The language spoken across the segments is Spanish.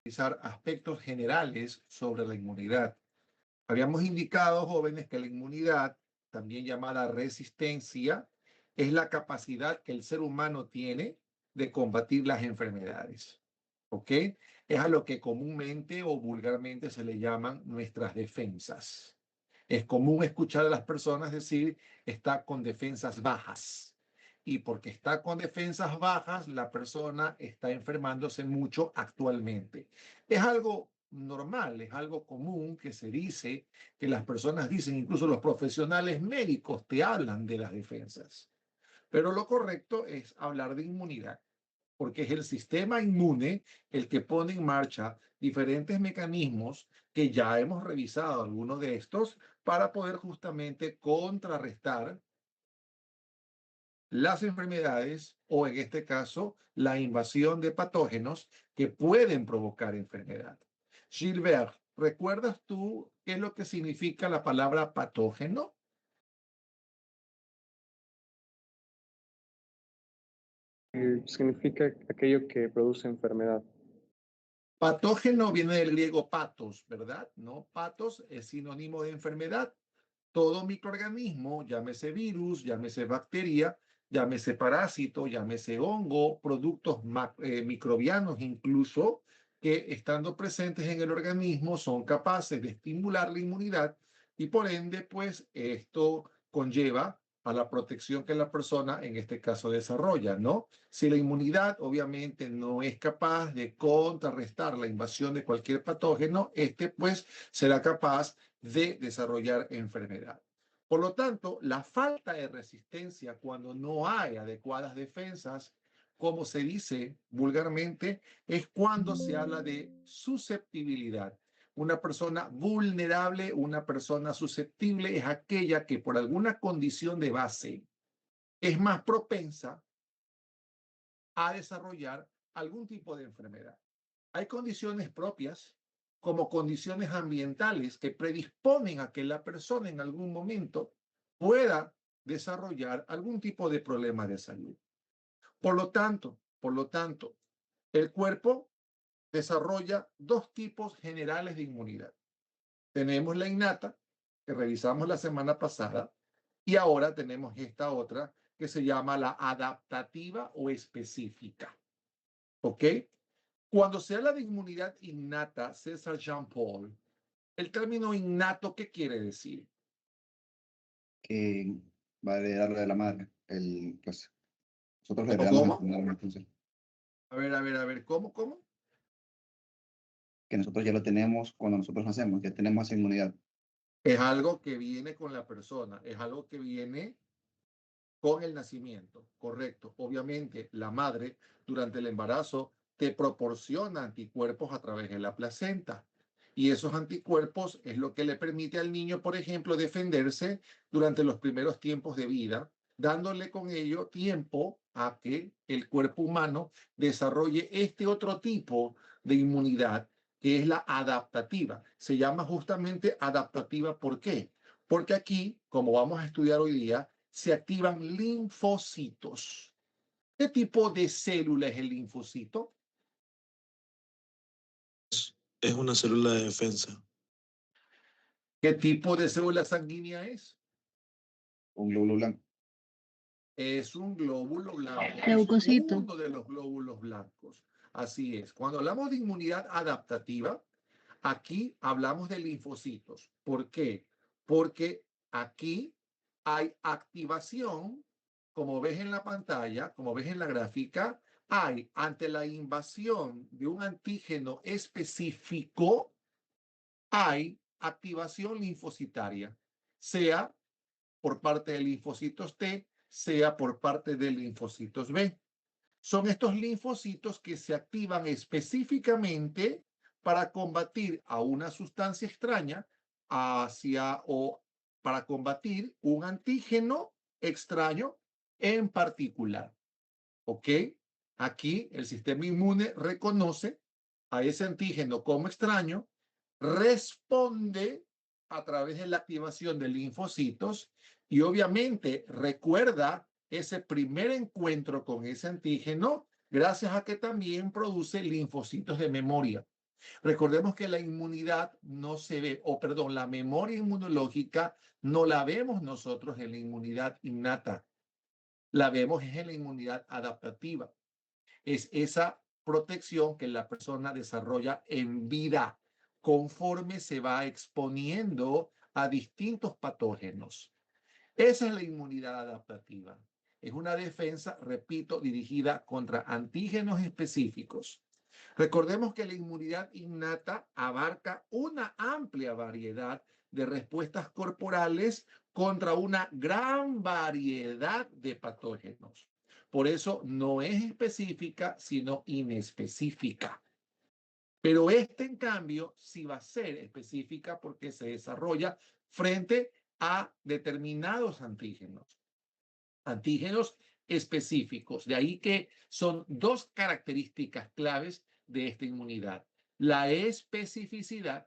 analizar aspectos generales sobre la inmunidad. Habíamos indicado, jóvenes, que la inmunidad, también llamada resistencia, es la capacidad que el ser humano tiene de combatir las enfermedades. ¿Ok? Es a lo que comúnmente o vulgarmente se le llaman nuestras defensas. Es común escuchar a las personas decir está con defensas bajas. Y porque está con defensas bajas, la persona está enfermándose mucho actualmente. Es algo normal, es algo común que se dice, que las personas dicen, incluso los profesionales médicos te hablan de las defensas. Pero lo correcto es hablar de inmunidad, porque es el sistema inmune el que pone en marcha diferentes mecanismos que ya hemos revisado algunos de estos para poder justamente contrarrestar las enfermedades o en este caso la invasión de patógenos que pueden provocar enfermedad. Gilbert, ¿recuerdas tú qué es lo que significa la palabra patógeno? Significa aquello que produce enfermedad. Patógeno viene del griego patos, ¿verdad? ¿No? Patos es sinónimo de enfermedad. Todo microorganismo, llámese virus, llámese bacteria, llámese parásito, llámese hongo, productos microbianos incluso, que estando presentes en el organismo son capaces de estimular la inmunidad y por ende, pues esto conlleva a la protección que la persona en este caso desarrolla, ¿no? Si la inmunidad obviamente no es capaz de contrarrestar la invasión de cualquier patógeno, este pues será capaz de desarrollar enfermedad. Por lo tanto, la falta de resistencia cuando no hay adecuadas defensas, como se dice vulgarmente, es cuando se habla de susceptibilidad. Una persona vulnerable, una persona susceptible es aquella que por alguna condición de base es más propensa a desarrollar algún tipo de enfermedad. Hay condiciones propias como condiciones ambientales que predisponen a que la persona en algún momento pueda desarrollar algún tipo de problema de salud. Por lo tanto, el cuerpo desarrolla dos tipos generales de inmunidad. Tenemos la innata, que revisamos la semana pasada, y ahora tenemos esta otra que se llama la adaptativa o específica. ¿Ok? Cuando se habla de inmunidad innata, César Jean-Paul, el término innato, ¿qué quiere decir? Que va a heredar de la madre. Pues, nosotros lo ¿Cómo, heredamos cómo? entonces, A ver, ¿cómo? que nosotros ya lo tenemos cuando nosotros nacemos, ya tenemos esa inmunidad. Es algo que viene con la persona, es algo que viene con el nacimiento, correcto. Obviamente, la madre durante el embarazo te proporciona anticuerpos a través de la placenta. Y esos anticuerpos es lo que le permite al niño, por ejemplo, defenderse durante los primeros tiempos de vida, dándole con ello tiempo a que el cuerpo humano desarrolle este otro tipo de inmunidad, que es la adaptativa. Se llama justamente adaptativa, ¿por qué? Porque aquí, como vamos a estudiar hoy día, se activan linfocitos. ¿Qué tipo de célula es el linfocito? Es una célula de defensa. ¿Qué tipo de célula sanguínea es? Un glóbulo blanco. Es un glóbulo blanco. Leucocito. Es uno de los glóbulos blancos. Así es. Cuando hablamos de inmunidad adaptativa, aquí hablamos de linfocitos. ¿Por qué? Porque aquí hay activación, como ves en la pantalla, como ves en la gráfica, hay ante la invasión de un antígeno específico, hay activación linfocitaria, sea por parte de linfocitos T, sea por parte de linfocitos B. Son estos linfocitos que se activan específicamente para combatir a una sustancia extraña hacia o para combatir un antígeno extraño en particular. ¿Ok? Aquí el sistema inmune reconoce a ese antígeno como extraño, responde a través de la activación de linfocitos y obviamente recuerda ese primer encuentro con ese antígeno gracias a que también produce linfocitos de memoria. Recordemos que la inmunidad no se ve, o perdón, la memoria inmunológica no la vemos nosotros en la inmunidad innata, la vemos en la inmunidad adaptativa. Es esa protección que la persona desarrolla en vida conforme se va exponiendo a distintos patógenos. Esa es la inmunidad adaptativa. Es una defensa, repito, dirigida contra antígenos específicos. Recordemos que la inmunidad innata abarca una amplia variedad de respuestas corporales contra una gran variedad de patógenos. Por eso no es específica, sino inespecífica. Pero en cambio, sí va a ser específica porque se desarrolla frente a determinados antígenos específicos. De ahí que son dos características claves de esta inmunidad. La especificidad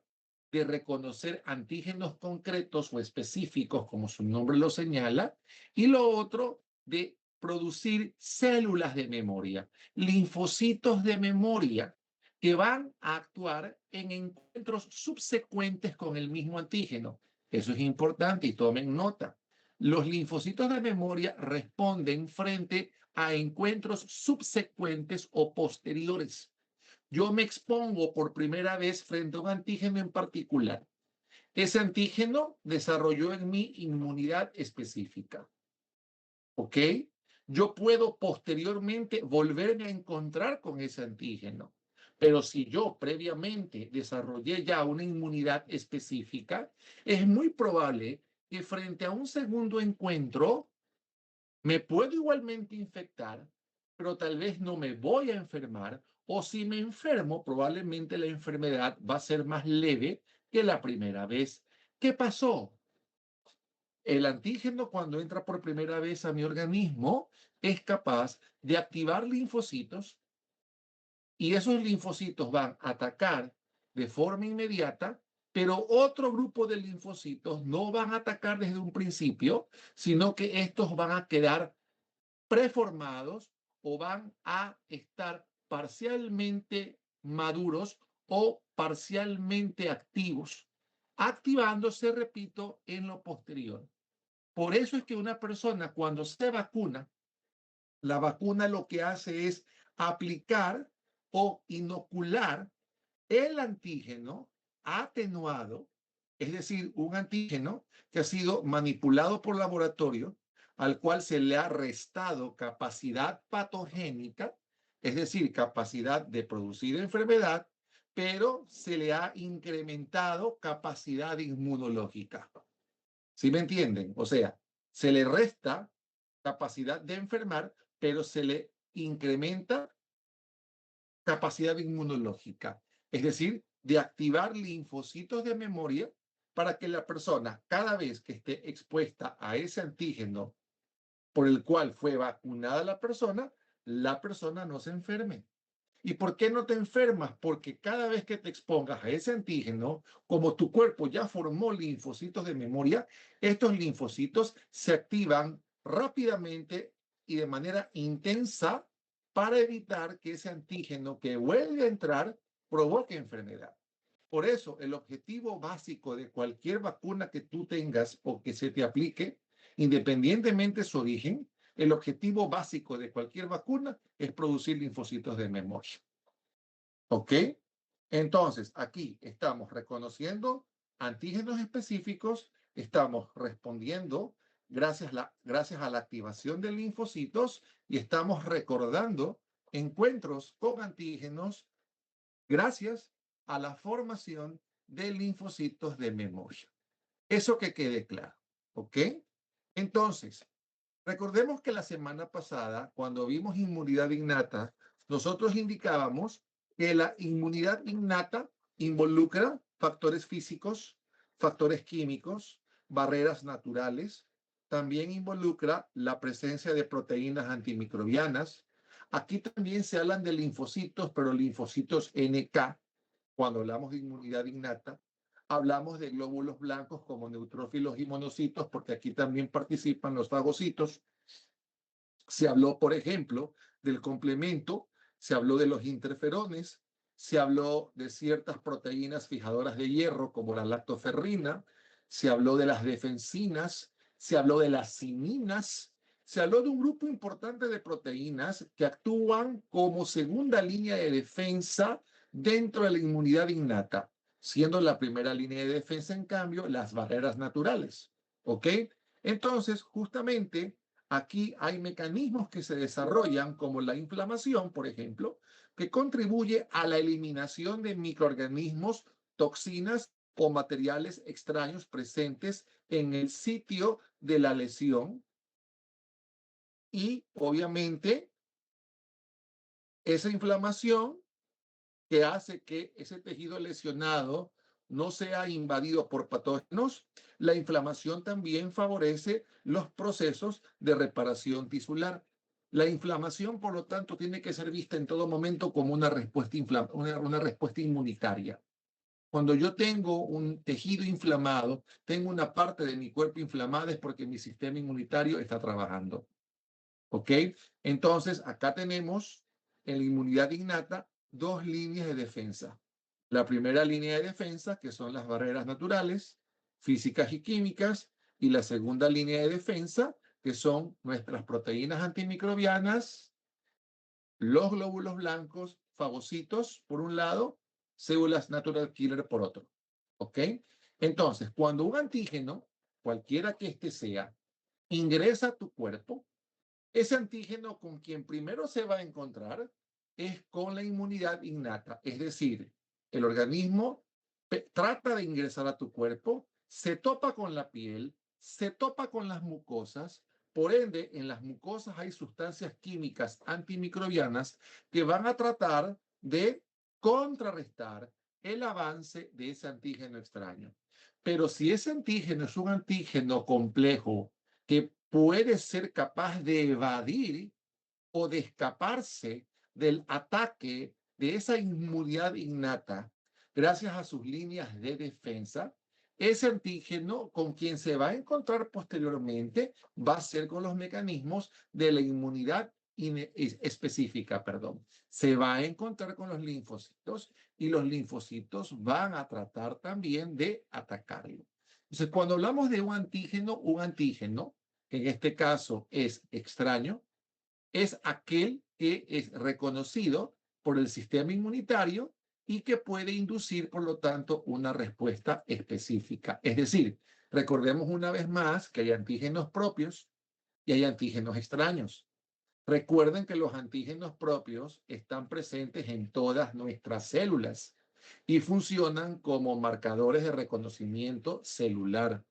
de reconocer antígenos concretos o específicos, como su nombre lo señala, y lo otro de producir células de memoria, linfocitos de memoria, que van a actuar en encuentros subsecuentes con el mismo antígeno. Eso es importante y tomen nota. Los linfocitos de memoria responden frente a encuentros subsecuentes o posteriores. Yo me expongo por primera vez frente a un antígeno en particular. Ese antígeno desarrolló en mí inmunidad específica. ¿Ok? Yo puedo posteriormente volverme a encontrar con ese antígeno. Pero si yo previamente desarrollé ya una inmunidad específica, es muy probable que frente a un segundo encuentro me puedo igualmente infectar, pero tal vez no me voy a enfermar, o si me enfermo, probablemente la enfermedad va a ser más leve que la primera vez. ¿Qué pasó? El antígeno, cuando entra por primera vez a mi organismo, es capaz de activar linfocitos y esos linfocitos van a atacar de forma inmediata, pero otro grupo de linfocitos no van a atacar desde un principio, sino que estos van a quedar preformados o van a estar parcialmente maduros o parcialmente activos, activándose, repito, en lo posterior. Por eso es que una persona cuando se vacuna, la vacuna lo que hace es aplicar o inocular el antígeno atenuado, es decir, un antígeno que ha sido manipulado por laboratorio, al cual se le ha restado capacidad patogénica, es decir, capacidad de producir enfermedad, pero se le ha incrementado capacidad inmunológica. ¿Sí me entienden? O sea, se le resta capacidad de enfermar, pero se le incrementa capacidad inmunológica, es decir, de activar linfocitos de memoria para que la persona, cada vez que esté expuesta a ese antígeno por el cual fue vacunada la persona no se enferme. ¿Y por qué no te enfermas? Porque cada vez que te expongas a ese antígeno, como tu cuerpo ya formó linfocitos de memoria, estos linfocitos se activan rápidamente y de manera intensa para evitar que ese antígeno que vuelve a entrar provoque enfermedad. Por eso, el objetivo básico de cualquier vacuna que tú tengas o que se te aplique, independientemente de su origen, el objetivo básico de cualquier vacuna es producir linfocitos de memoria. ¿Ok? Entonces, aquí estamos reconociendo antígenos específicos, estamos respondiendo gracias a la activación de linfocitos y estamos recordando encuentros con antígenos gracias a la formación de linfocitos de memoria. Eso que quede claro. ¿Ok? Entonces, recordemos que la semana pasada, cuando vimos inmunidad innata, nosotros indicábamos que la inmunidad innata involucra factores físicos, factores químicos, barreras naturales, también involucra la presencia de proteínas antimicrobianas. Aquí también se hablan de linfocitos, pero linfocitos NK, cuando hablamos de inmunidad innata. Hablamos de glóbulos blancos como neutrófilos y monocitos, porque aquí también participan los fagocitos. Se habló, por ejemplo, del complemento, se habló de los interferones, se habló de ciertas proteínas fijadoras de hierro, como la lactoferrina, se habló de las defensinas, se habló de las cininas, se habló de un grupo importante de proteínas que actúan como segunda línea de defensa dentro de la inmunidad innata, siendo la primera línea de defensa, en cambio, las barreras naturales. ¿Ok? Entonces, justamente aquí hay mecanismos que se desarrollan, como la inflamación, por ejemplo, que contribuye a la eliminación de microorganismos, toxinas o materiales extraños presentes en el sitio de la lesión. Y obviamente esa inflamación que hace que ese tejido lesionado no sea invadido por patógenos, la inflamación también favorece los procesos de reparación tisular. La inflamación, por lo tanto, tiene que ser vista en todo momento como una respuesta, una respuesta inmunitaria. Cuando yo tengo un tejido inflamado, tengo una parte de mi cuerpo inflamada, es porque mi sistema inmunitario está trabajando. ¿Ok? Entonces, acá tenemos en la inmunidad innata dos líneas de defensa. La primera línea de defensa, que son las barreras naturales, físicas y químicas, y la segunda línea de defensa, que son nuestras proteínas antimicrobianas, los glóbulos blancos, fagocitos, por un lado, células natural killer por otro. ¿Ok? Entonces, cuando un antígeno, cualquiera que éste sea, ingresa a tu cuerpo, ese antígeno con quien primero se va a encontrar es con la inmunidad innata, es decir, el organismo trata de ingresar a tu cuerpo, se topa con la piel, se topa con las mucosas, por ende, en las mucosas hay sustancias químicas antimicrobianas que van a tratar de contrarrestar el avance de ese antígeno extraño. Pero si ese antígeno es un antígeno complejo que puede ser capaz de evadir o de escaparse del ataque de esa inmunidad innata gracias a sus líneas de defensa, ese antígeno con quien se va a encontrar posteriormente va a ser con los mecanismos de la inmunidad específica, perdón. Se va a encontrar con los linfocitos y los linfocitos van a tratar también de atacarlo. Entonces, cuando hablamos de un antígeno, que en este caso es extraño, es aquel que es reconocido por el sistema inmunitario y que puede inducir, por lo tanto, una respuesta específica. Es decir, recordemos una vez más que hay antígenos propios y hay antígenos extraños. Recuerden que los antígenos propios están presentes en todas nuestras células y funcionan como marcadores de reconocimiento celular.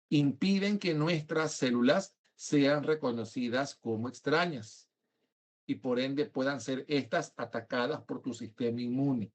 Impiden que nuestras células sean reconocidas como extrañas y por ende puedan ser estas atacadas por tu sistema inmune.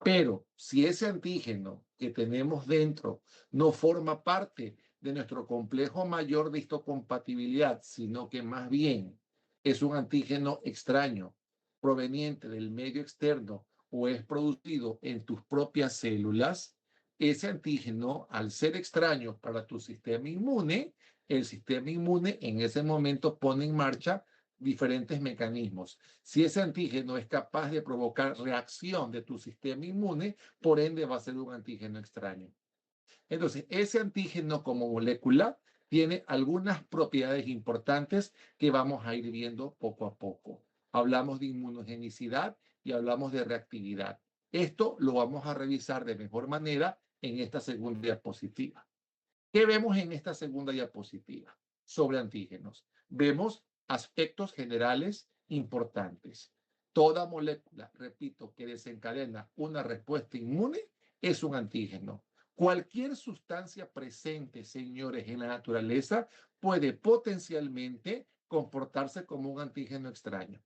Pero si ese antígeno que tenemos dentro no forma parte de nuestro complejo mayor de histocompatibilidad, sino que más bien es un antígeno extraño proveniente del medio externo o es producido en tus propias células, ese antígeno, al ser extraño para tu sistema inmune, el sistema inmune en ese momento pone en marcha diferentes mecanismos. Si ese antígeno es capaz de provocar reacción de tu sistema inmune, por ende va a ser un antígeno extraño. Entonces, ese antígeno como molécula tiene algunas propiedades importantes que vamos a ir viendo poco a poco. Hablamos de inmunogenicidad y hablamos de reactividad. Esto lo vamos a revisar de mejor manera en esta segunda diapositiva. ¿Qué vemos en esta segunda diapositiva sobre antígenos? Vemos aspectos generales importantes. Toda molécula, repito, que desencadena una respuesta inmune es un antígeno. Cualquier sustancia presente, señores, en la naturaleza puede potencialmente comportarse como un antígeno extraño.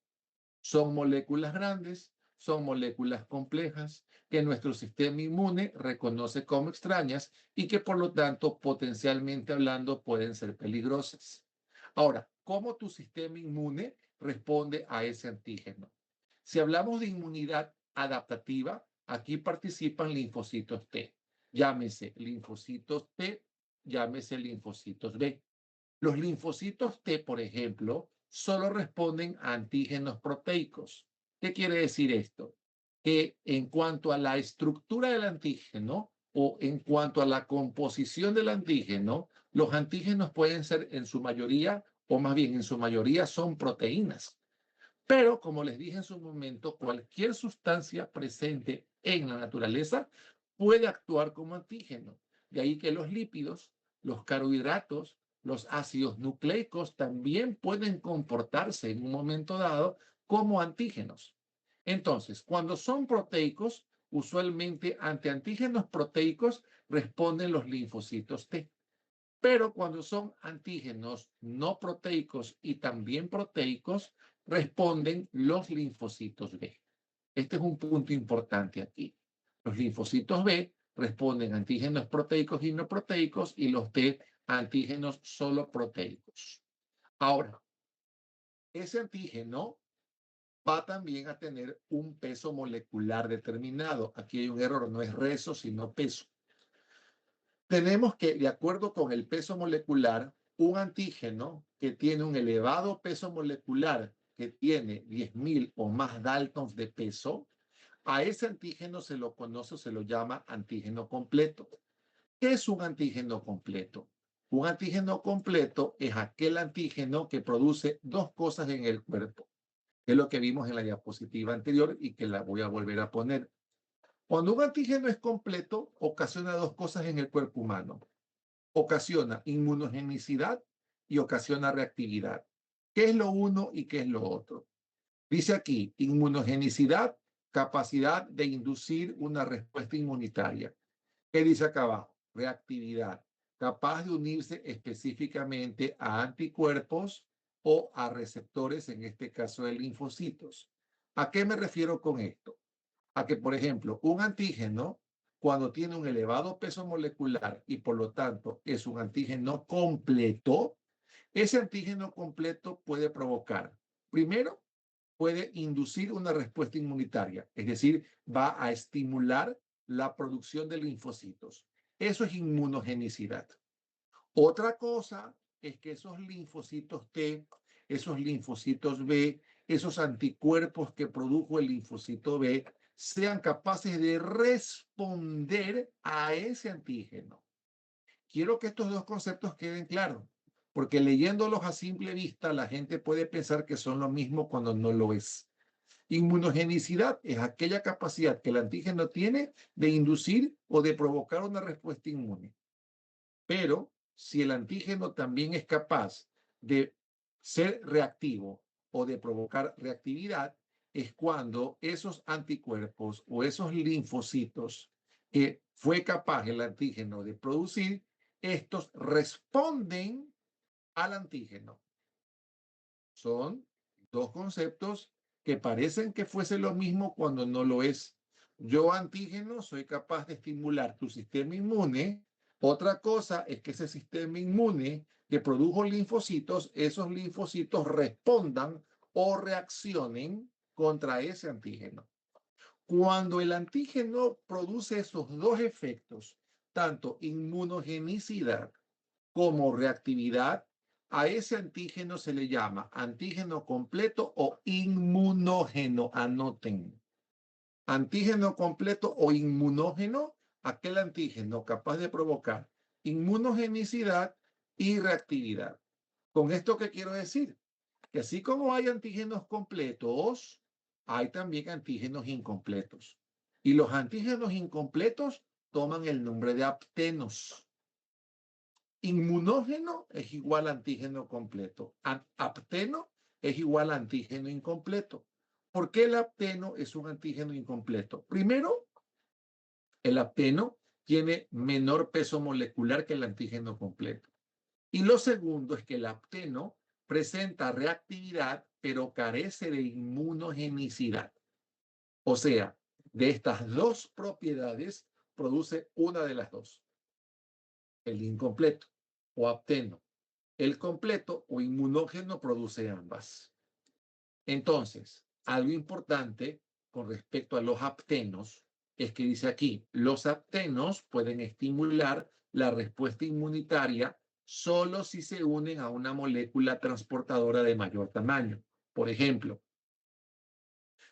Son moléculas grandes, son moléculas complejas que nuestro sistema inmune reconoce como extrañas y que por lo tanto potencialmente hablando pueden ser peligrosas. Ahora, ¿cómo tu sistema inmune responde a ese antígeno? Si hablamos de inmunidad adaptativa, aquí participan linfocitos T. Llámese linfocitos T, llámese linfocitos B. Los linfocitos T, por ejemplo, solo responden a antígenos proteicos. ¿Qué quiere decir esto? que en cuanto a la estructura del antígeno o en cuanto a la composición del antígeno, los antígenos pueden ser en su mayoría, o más bien en su mayoría son proteínas. Pero, como les dije en su momento, cualquier sustancia presente en la naturaleza puede actuar como antígeno. De ahí que los lípidos, los carbohidratos, los ácidos nucleicos también pueden comportarse en un momento dado como antígenos. Entonces, cuando son proteicos, usualmente ante antígenos proteicos responden los linfocitos T. Pero cuando son antígenos no proteicos y también proteicos, responden los linfocitos B. Este es un punto importante aquí. Los linfocitos B responden a antígenos proteicos y no proteicos y los T a antígenos solo proteicos. Ahora, ese antígeno va también a tener un peso molecular determinado. Aquí hay un error, no es rezo, sino peso. Tenemos que, de acuerdo con el peso molecular, un antígeno que tiene un elevado peso molecular, que tiene 10.000 o más daltons de peso, a ese antígeno se lo conoce o se lo llama antígeno completo. ¿Qué es un antígeno completo? Un antígeno completo es aquel antígeno que produce dos cosas en el cuerpo, que es lo que vimos en la diapositiva anterior y que la voy a volver a poner. Cuando un antígeno es completo, ocasiona dos cosas en el cuerpo humano. Ocasiona inmunogenicidad y ocasiona reactividad. ¿Qué es lo uno y qué es lo otro? Dice aquí, inmunogenicidad, capacidad de inducir una respuesta inmunitaria. ¿Qué dice acá abajo? Reactividad, capaz de unirse específicamente a anticuerpos o a receptores, en este caso de linfocitos. ¿A qué me refiero con esto? A que, por ejemplo, un antígeno, cuando tiene un elevado peso molecular y por lo tanto es un antígeno completo, ese antígeno completo puede provocar, primero, puede inducir una respuesta inmunitaria, es decir, va a estimular la producción de linfocitos. Eso es inmunogenicidad. Otra cosa es que esos linfocitos T, esos linfocitos B, esos anticuerpos que produjo el linfocito B, sean capaces de responder a ese antígeno. Quiero que estos dos conceptos queden claros, porque leyéndolos a simple vista, la gente puede pensar que son lo mismo cuando no lo es. Inmunogenicidad es aquella capacidad que el antígeno tiene de inducir o de provocar una respuesta inmune. Pero si el antígeno también es capaz de ser reactivo o de provocar reactividad, es cuando esos anticuerpos o esos linfocitos que fue capaz el antígeno de producir, estos responden al antígeno. Son dos conceptos que parecen que fuese lo mismo cuando no lo es. Yo, antígeno, soy capaz de estimular tu sistema inmune. Otra cosa es que ese sistema inmune que produjo linfocitos, esos linfocitos respondan o reaccionen contra ese antígeno. Cuando el antígeno produce esos dos efectos, tanto inmunogenicidad como reactividad, a ese antígeno se le llama antígeno completo o inmunógeno. Anoten. Antígeno completo o inmunógeno, aquel antígeno capaz de provocar inmunogenicidad y reactividad. ¿Con esto qué quiero decir? Que así como hay antígenos completos, hay también antígenos incompletos. Y los antígenos incompletos toman el nombre de aptenos. Inmunógeno es igual a antígeno completo. Apteno es igual a antígeno incompleto. ¿Por qué el apteno es un antígeno incompleto? Primero, el apteno tiene menor peso molecular que el antígeno completo. Y lo segundo es que el apteno presenta reactividad, pero carece de inmunogenicidad. O sea, de estas dos propiedades produce una de las dos. El incompleto o apteno. El completo o inmunógeno produce ambas. Entonces, algo importante con respecto a los aptenos es que dice aquí, los aptenos pueden estimular la respuesta inmunitaria solo si se unen a una molécula transportadora de mayor tamaño. Por ejemplo,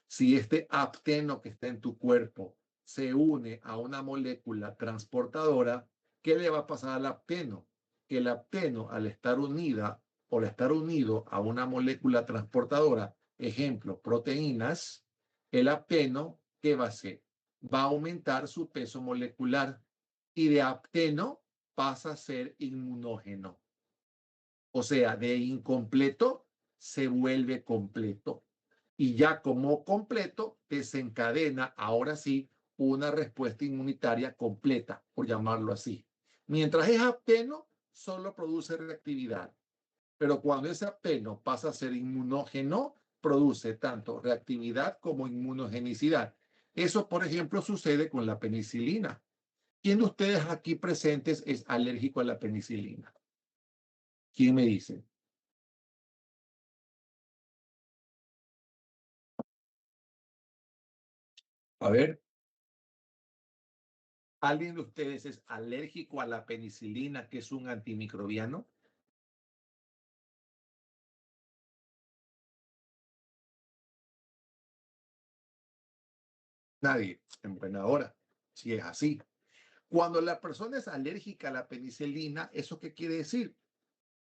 Si este apteno que está en tu cuerpo se une a una molécula transportadora, ¿qué le va a pasar al apteno? Que el apteno, al estar unida o al estar unido a una molécula transportadora, ejemplo, proteínas, el apteno, ¿qué va a hacer? Va a aumentar su peso molecular y de apteno pasa a ser inmunógeno. O sea, de incompleto se vuelve completo. Y ya como completo desencadena, ahora sí, una respuesta inmunitaria completa, por llamarlo así. Mientras es apteno, solo produce reactividad. Pero cuando ese apteno pasa a ser inmunógeno, produce tanto reactividad como inmunogenicidad. Eso, por ejemplo, sucede con la penicilina. ¿Quién de ustedes aquí presentes es alérgico a la penicilina? ¿Quién me dice? A ver. ¿Alguien de ustedes es alérgico a la penicilina, que es un antimicrobiano? Nadie. En buena hora. Si es así. Cuando la persona es alérgica a la penicilina, ¿eso qué quiere decir?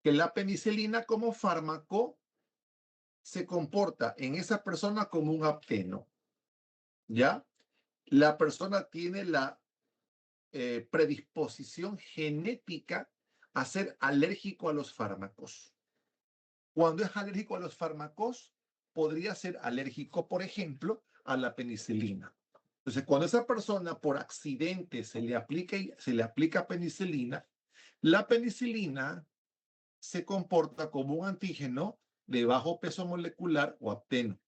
Que la penicilina como fármaco se comporta en esa persona como un apteno. ¿Ya? La persona tiene la predisposición genética a ser alérgico a los fármacos. Cuando es alérgico a los fármacos, podría ser alérgico, por ejemplo, a la penicilina. Entonces, cuando esa persona por accidente se le aplica penicilina, la penicilina se comporta como un antígeno de bajo peso molecular o apteno.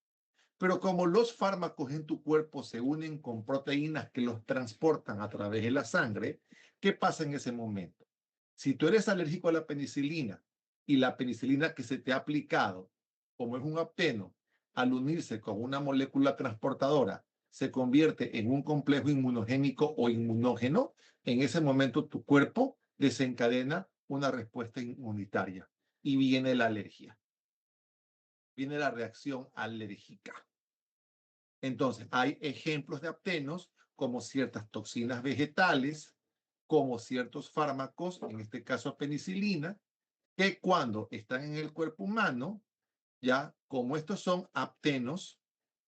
Pero como los fármacos en tu cuerpo se unen con proteínas que los transportan a través de la sangre, ¿qué pasa en ese momento? Si tú eres alérgico a la penicilina y la penicilina que se te ha aplicado, como es un apteno, al unirse con una molécula transportadora, se convierte en un complejo inmunogénico o inmunógeno, en ese momento tu cuerpo desencadena una respuesta inmunitaria y viene la alergia, viene la reacción alérgica. Entonces, hay ejemplos de aptenos como ciertas toxinas vegetales, como ciertos fármacos, en este caso penicilina, que cuando están en el cuerpo humano, ya como estos son aptenos,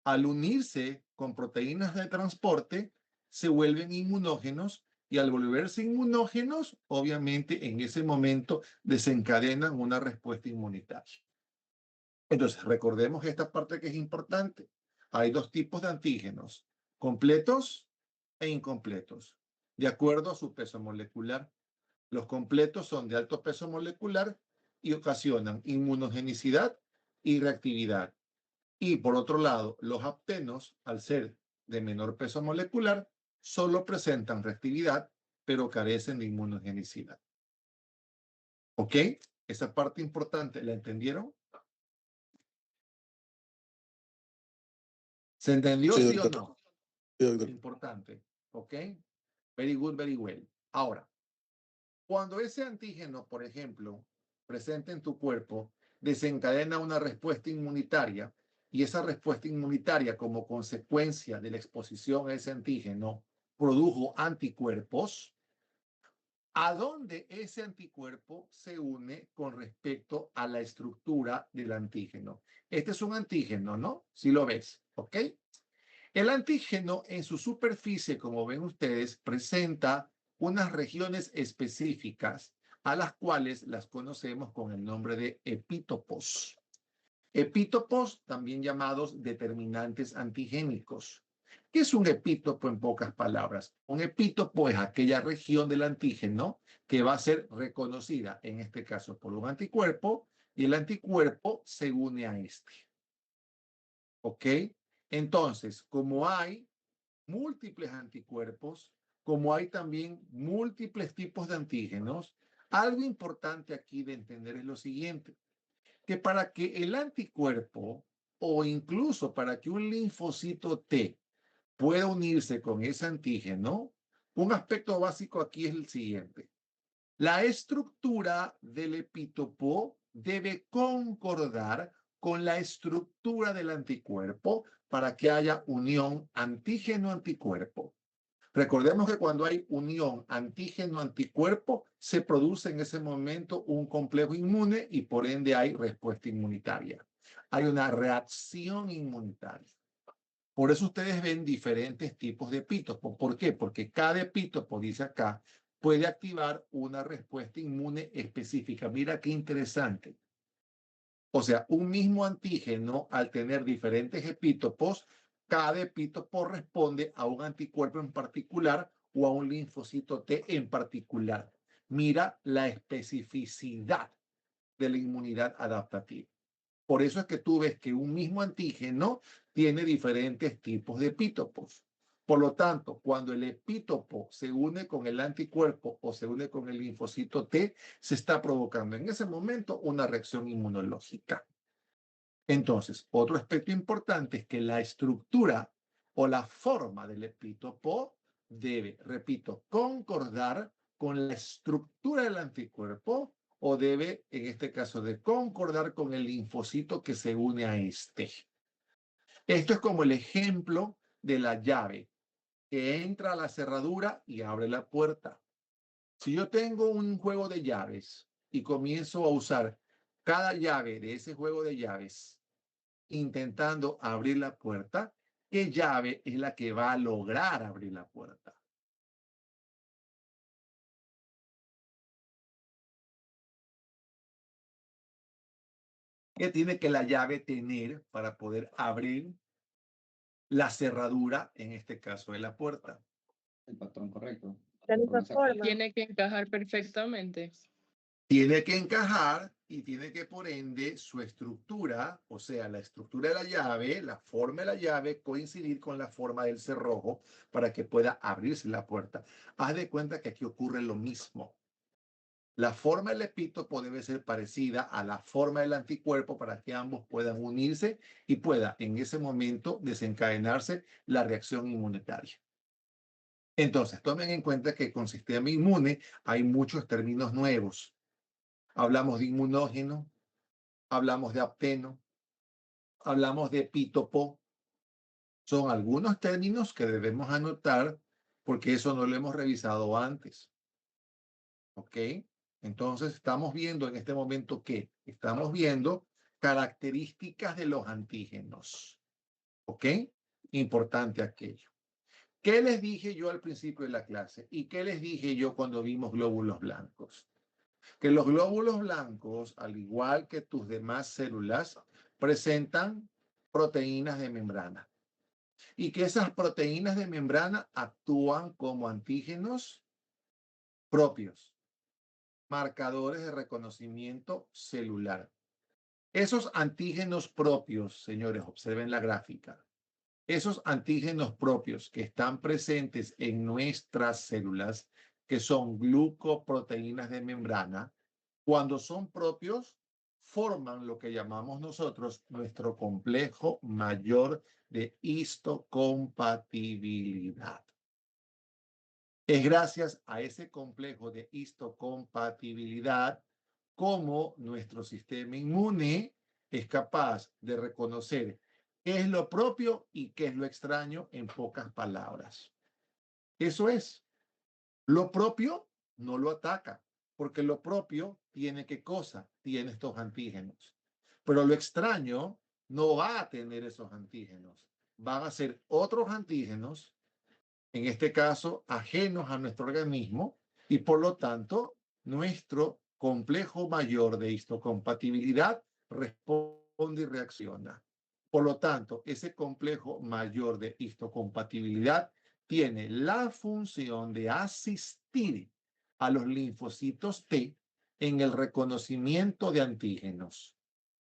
al unirse con proteínas de transporte, se vuelven inmunógenos y al volverse inmunógenos, obviamente en ese momento desencadenan una respuesta inmunitaria. Entonces, recordemos esta parte que es importante. Hay dos tipos de antígenos, completos e incompletos, de acuerdo a su peso molecular. Los completos son de alto peso molecular y ocasionan inmunogenicidad y reactividad. Y por otro lado, los aptenos, al ser de menor peso molecular, solo presentan reactividad, pero carecen de inmunogenicidad. ¿Ok? Esa parte importante, ¿la entendieron? ¿Se entendió, Sí, sí o doctor. no? Sí, doctor. Importante. ¿Ok? Very good, very well. Ahora, cuando ese antígeno, por ejemplo, presente en tu cuerpo, desencadena una respuesta inmunitaria y esa respuesta inmunitaria como consecuencia de la exposición a ese antígeno produjo anticuerpos, ¿a dónde ese anticuerpo se une con respecto a la estructura del antígeno? Este es un antígeno, ¿no? Si lo ves, ¿ok? El antígeno en su superficie, como ven ustedes, presenta unas regiones específicas a las cuales las conocemos con el nombre de epítopos. Epítopos, también llamados determinantes antigénicos. ¿Qué es un epítopo en pocas palabras? Un epítopo es aquella región del antígeno que va a ser reconocida, en este caso, por un anticuerpo, y el anticuerpo se une a este. ¿Ok? Entonces, como hay múltiples anticuerpos, como hay también múltiples tipos de antígenos, algo importante aquí de entender es lo siguiente, que para que el anticuerpo o incluso para que un linfocito T pueda unirse con ese antígeno, un aspecto básico aquí es el siguiente. La estructura del epítopo debe concordar con la estructura del anticuerpo para que haya unión antígeno-anticuerpo. Recordemos que cuando hay unión antígeno-anticuerpo, se produce en ese momento un complejo inmune y por ende hay respuesta inmunitaria. Hay una reacción inmunitaria. Por eso ustedes ven diferentes tipos de epítopos. ¿Por qué? Porque cada epítopo, dice acá, puede activar una respuesta inmune específica. Mira qué interesante. O sea, un mismo antígeno, al tener diferentes epítopos, cada epítopo responde a un anticuerpo en particular o a un linfocito T en particular. Mira la especificidad de la inmunidad adaptativa. Por eso es que tú ves que un mismo antígeno tiene diferentes tipos de epítopos. Por lo tanto, cuando el epítopo se une con el anticuerpo o se une con el linfocito T, se está provocando en ese momento una reacción inmunológica. Entonces, otro aspecto importante es que la estructura o la forma del epítopo debe, repito, concordar con la estructura del anticuerpo o debe, en este caso, de concordar con el linfocito que se une a este. Esto es como el ejemplo de la llave que entra a la cerradura y abre la puerta. Si yo tengo un juego de llaves y comienzo a usar cada llave de ese juego de llaves intentando abrir la puerta, ¿qué llave es la que va a lograr abrir la puerta? ¿Qué tiene que la llave tener para poder abrir la cerradura, en este caso de la puerta? El patrón correcto. La misma forma. Tiene que encajar perfectamente. Tiene que encajar y tiene que, por ende, su estructura, o sea, la estructura de la llave, la forma de la llave, coincidir con la forma del cerrojo para que pueda abrirse la puerta. Haz de cuenta que aquí ocurre lo mismo. La forma del epítopo debe ser parecida a la forma del anticuerpo para que ambos puedan unirse y pueda en ese momento desencadenarse la reacción inmunitaria. Entonces, tomen en cuenta que con sistema inmune hay muchos términos nuevos. Hablamos de inmunógeno, hablamos de apteno, hablamos de epítopo. Son algunos términos que debemos anotar porque eso no lo hemos revisado antes. ¿Ok? Entonces, estamos viendo en este momento que estamos viendo características de los antígenos. ¿Ok? Importante aquello. ¿Qué les dije yo al principio de la clase? ¿Y qué les dije yo cuando vimos glóbulos blancos? Que los glóbulos blancos, al igual que tus demás células, presentan proteínas de membrana. Y que esas proteínas de membrana actúan como antígenos propios, marcadores de reconocimiento celular. Esos antígenos propios, señores, observen la gráfica. Esos antígenos propios que están presentes en nuestras células, que son glucoproteínas de membrana, cuando son propios, forman lo que llamamos nosotros nuestro complejo mayor de histocompatibilidad. Es gracias a ese complejo de histocompatibilidad como nuestro sistema inmune es capaz de reconocer qué es lo propio y qué es lo extraño en pocas palabras. Eso es. Lo propio no lo ataca, porque lo propio tiene qué cosa, tiene estos antígenos. Pero lo extraño no va a tener esos antígenos. Van a ser otros antígenos, en este caso, ajenos a nuestro organismo, y por lo tanto, nuestro complejo mayor de histocompatibilidad responde y reacciona. Por lo tanto, ese complejo mayor de histocompatibilidad tiene la función de asistir a los linfocitos T en el reconocimiento de antígenos.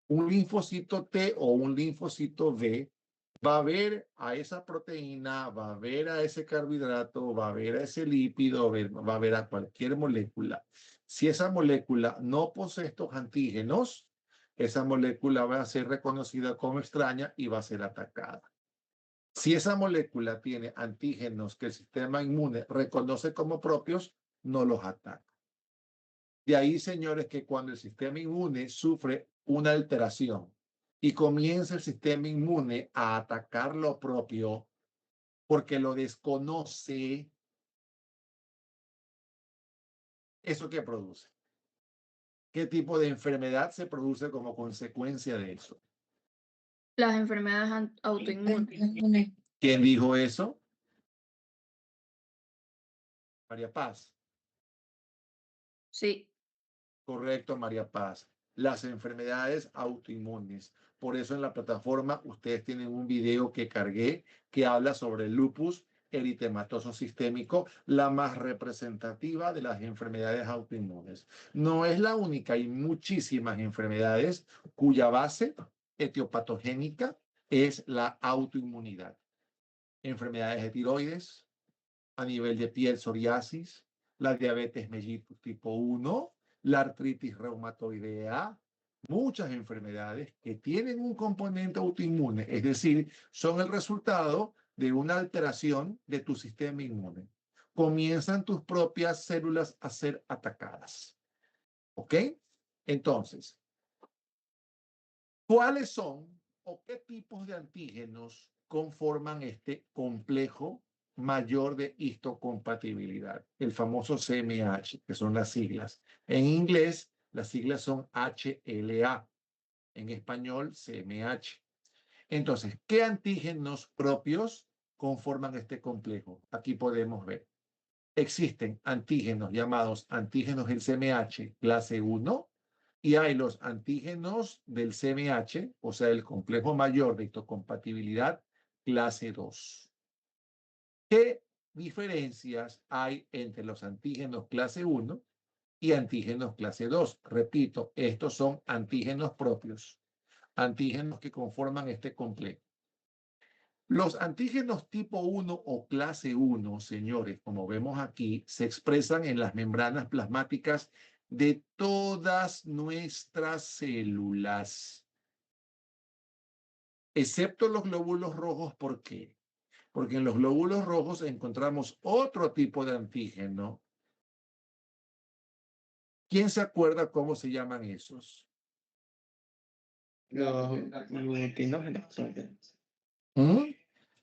Un linfocito T o un linfocito B va a ver a esa proteína, va a ver a ese carbohidrato, va a ver a ese lípido, va a ver a cualquier molécula. Si esa molécula no posee estos antígenos, esa molécula va a ser reconocida como extraña y va a ser atacada. Si esa molécula tiene antígenos que el sistema inmune reconoce como propios, no los ataca. De ahí, señores, que cuando el sistema inmune sufre una alteración y comienza el sistema inmune a atacar lo propio porque lo desconoce, ¿eso qué produce? ¿Qué tipo de enfermedad se produce como consecuencia de eso? Las enfermedades autoinmunes. ¿Quién dijo eso? María Paz. Sí. Correcto, María Paz. Las enfermedades autoinmunes. Por eso en la plataforma ustedes tienen un video que cargué que habla sobre el lupus eritematoso sistémico, la más representativa de las enfermedades autoinmunes. No es la única, hay muchísimas enfermedades cuya base etiopatogénica es la autoinmunidad. Enfermedades de tiroides, a nivel de piel, psoriasis, la diabetes mellitus tipo 1, la artritis reumatoidea, muchas enfermedades que tienen un componente autoinmune, es decir, son el resultado de una alteración de tu sistema inmune. Comienzan tus propias células a ser atacadas. ¿Ok? Entonces, ¿cuáles son o qué tipos de antígenos conforman este complejo mayor de histocompatibilidad? El famoso CMH, que son las siglas. En inglés, las siglas son HLA. En español, CMH. Entonces, ¿qué antígenos propios conforman este complejo? Aquí podemos ver. Existen antígenos llamados antígenos del CMH clase 1 y hay los antígenos del CMH, o sea, el complejo mayor de histocompatibilidad clase 2. ¿Qué diferencias hay entre los antígenos clase 1 y antígenos clase 2? Repito, estos son antígenos propios, antígenos que conforman este complejo. Los antígenos tipo 1 o clase 1, señores, como vemos aquí, se expresan en las membranas plasmáticas de todas nuestras células, excepto los glóbulos rojos. ¿Por qué? Porque en los glóbulos rojos encontramos otro tipo de antígeno. ¿Quién se acuerda cómo se llaman esos? Los glutinógenos. ¿Mm?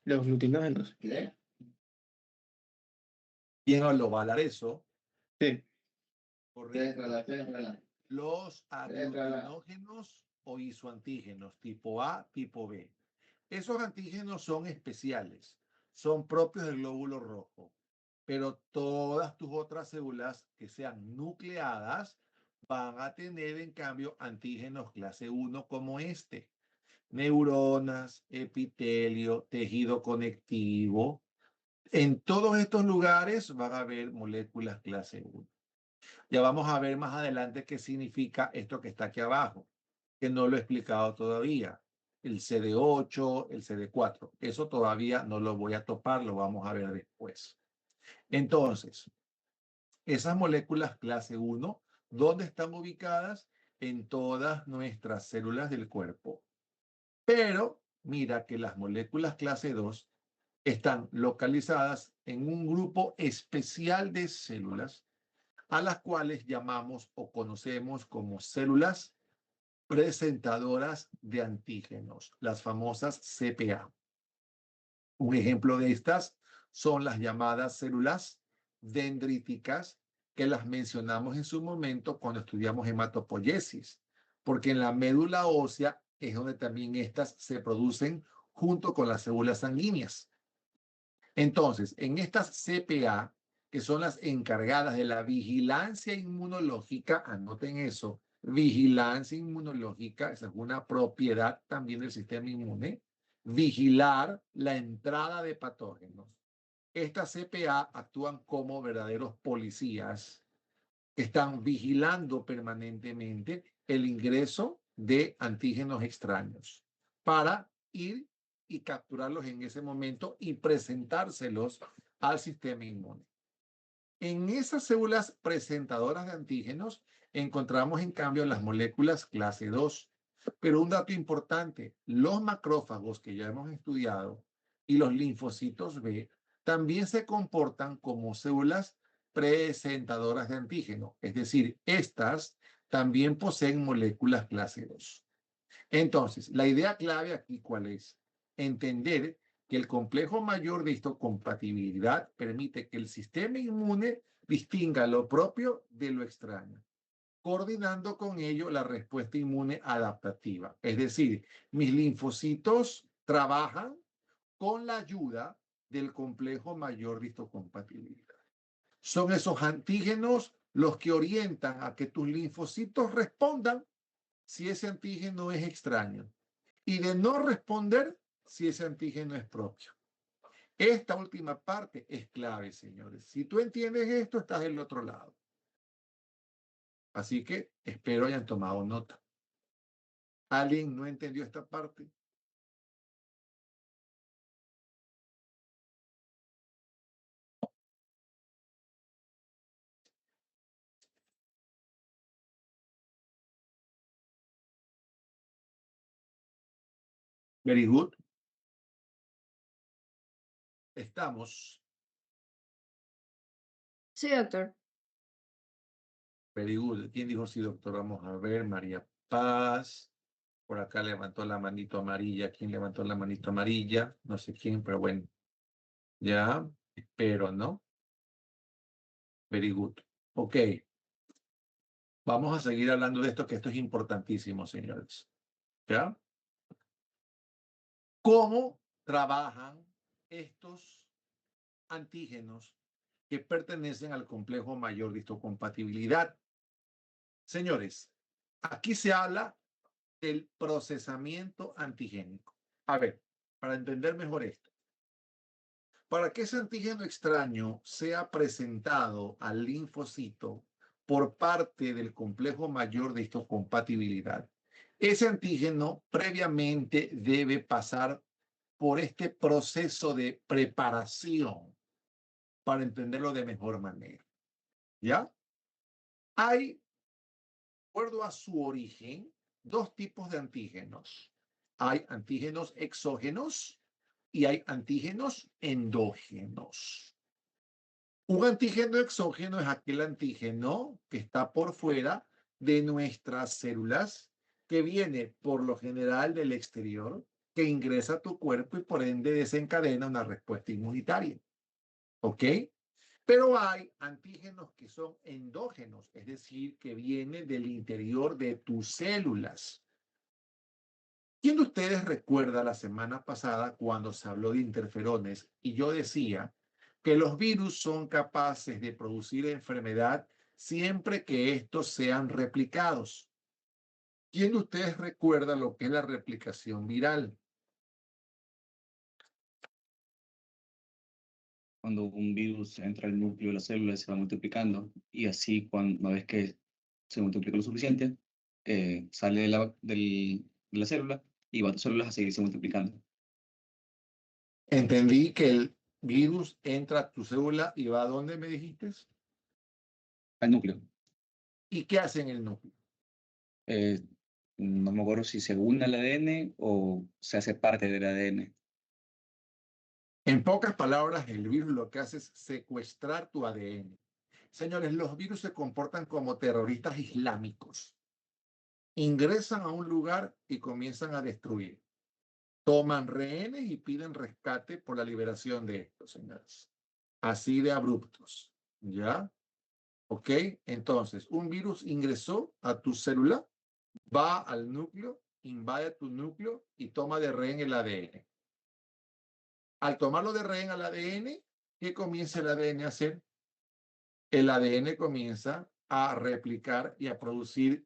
Los glutinógenos. ¿Quién lo va a dar eso? Sí. Correcto. Los aglutinógenos o isoantígenos tipo A, tipo B. Esos antígenos son especiales, son propios del glóbulo rojo, pero todas tus otras células que sean nucleadas van a tener en cambio antígenos clase 1 como este. Neuronas, epitelio, tejido conectivo. En todos estos lugares van a haber moléculas clase 1. Ya vamos a ver más adelante qué significa esto que está aquí abajo, que no lo he explicado todavía. El CD8, el CD4. Eso todavía no lo voy a topar, lo vamos a ver después. Entonces, esas moléculas clase 1, ¿dónde están ubicadas? En todas nuestras células del cuerpo. Pero mira que las moléculas clase 2 están localizadas en un grupo especial de células a las cuales llamamos o conocemos como células presentadoras de antígenos, las famosas CPA. Un ejemplo de estas son las llamadas células dendríticas que las mencionamos en su momento cuando estudiamos hematopoiesis, porque en la médula ósea es donde también estas se producen junto con las células sanguíneas. Entonces, en estas CPA, que son las encargadas de la vigilancia inmunológica, anoten eso, vigilancia inmunológica, esa es una propiedad también del sistema inmune, vigilar la entrada de patógenos. Estas CPA actúan como verdaderos policías que están vigilando permanentemente el ingreso de antígenos extraños para ir y capturarlos en ese momento y presentárselos al sistema inmune. En esas células presentadoras de antígenos encontramos en cambio las moléculas clase 2. Pero un dato importante, los macrófagos que ya hemos estudiado y los linfocitos B también se comportan como células presentadoras de antígeno. Es decir, estas también poseen moléculas clase 2. Entonces, la idea clave aquí, ¿cuál es? Entender que el complejo mayor de histocompatibilidad permite que el sistema inmune distinga lo propio de lo extraño, coordinando con ello la respuesta inmune adaptativa. Es decir, mis linfocitos trabajan con la ayuda del complejo mayor de histocompatibilidad. Son esos antígenos los que orientan a que tus linfocitos respondan si ese antígeno es extraño y de no responder si ese antígeno es propio. Esta última parte es clave, señores. Si tú entiendes esto, estás del otro lado. Así que espero hayan tomado nota. ¿Alguien no entendió esta parte? Very good. Estamos. Sí, doctor. Very good. ¿Quién dijo sí, doctor? Vamos a ver. María Paz. Por acá levantó la manito amarilla. ¿Quién levantó la manito amarilla? No sé quién, pero bueno. Ya, espero, ¿no? Very good. Ok. Vamos a seguir hablando de esto, que esto es importantísimo, señores. ¿Ya? ¿Cómo trabajan estos antígenos que pertenecen al complejo mayor de histocompatibilidad? Señores, aquí se habla del procesamiento antigénico. A ver, para entender mejor esto. Para que ese antígeno extraño sea presentado al linfocito por parte del complejo mayor de histocompatibilidad, ese antígeno previamente debe pasar por este proceso de preparación para entenderlo de mejor manera. ¿Ya? Hay, de acuerdo a su origen, dos tipos de antígenos. Hay antígenos exógenos y hay antígenos endógenos. Un antígeno exógeno es aquel antígeno que está por fuera de nuestras células, que viene por lo general del exterior, que ingresa a tu cuerpo y por ende desencadena una respuesta inmunitaria. ¿Ok? Pero hay antígenos que son endógenos, es decir, que vienen del interior de tus células. ¿Quién de ustedes recuerda la semana pasada cuando se habló de interferones y yo decía que los virus son capaces de producir enfermedad siempre que estos sean replicados? ¿Quién de ustedes recuerda lo que es la replicación viral? Cuando un virus entra al núcleo de la célula, se va multiplicando y así una vez que se multiplica lo suficiente, sale de la célula y va a tus células a seguirse multiplicando. Entendí que el virus entra a tu célula y va a ¿dónde me dijiste? Al núcleo. ¿Y qué hace en el núcleo? No me acuerdo si se une al ADN o se hace parte del ADN. En pocas palabras, el virus lo que hace es secuestrar tu ADN. Señores, los virus se comportan como terroristas islámicos. Ingresan a un lugar y comienzan a destruir. Toman rehenes y piden rescate por la liberación de estos, señores. Así de abruptos. ¿Ya? ¿Ok? Entonces, un virus ingresó a tu célula, va al núcleo, invade tu núcleo y toma de rehén el ADN. Al tomarlo de rehén al ADN, ¿qué comienza el ADN a hacer? El ADN comienza a replicar y a producir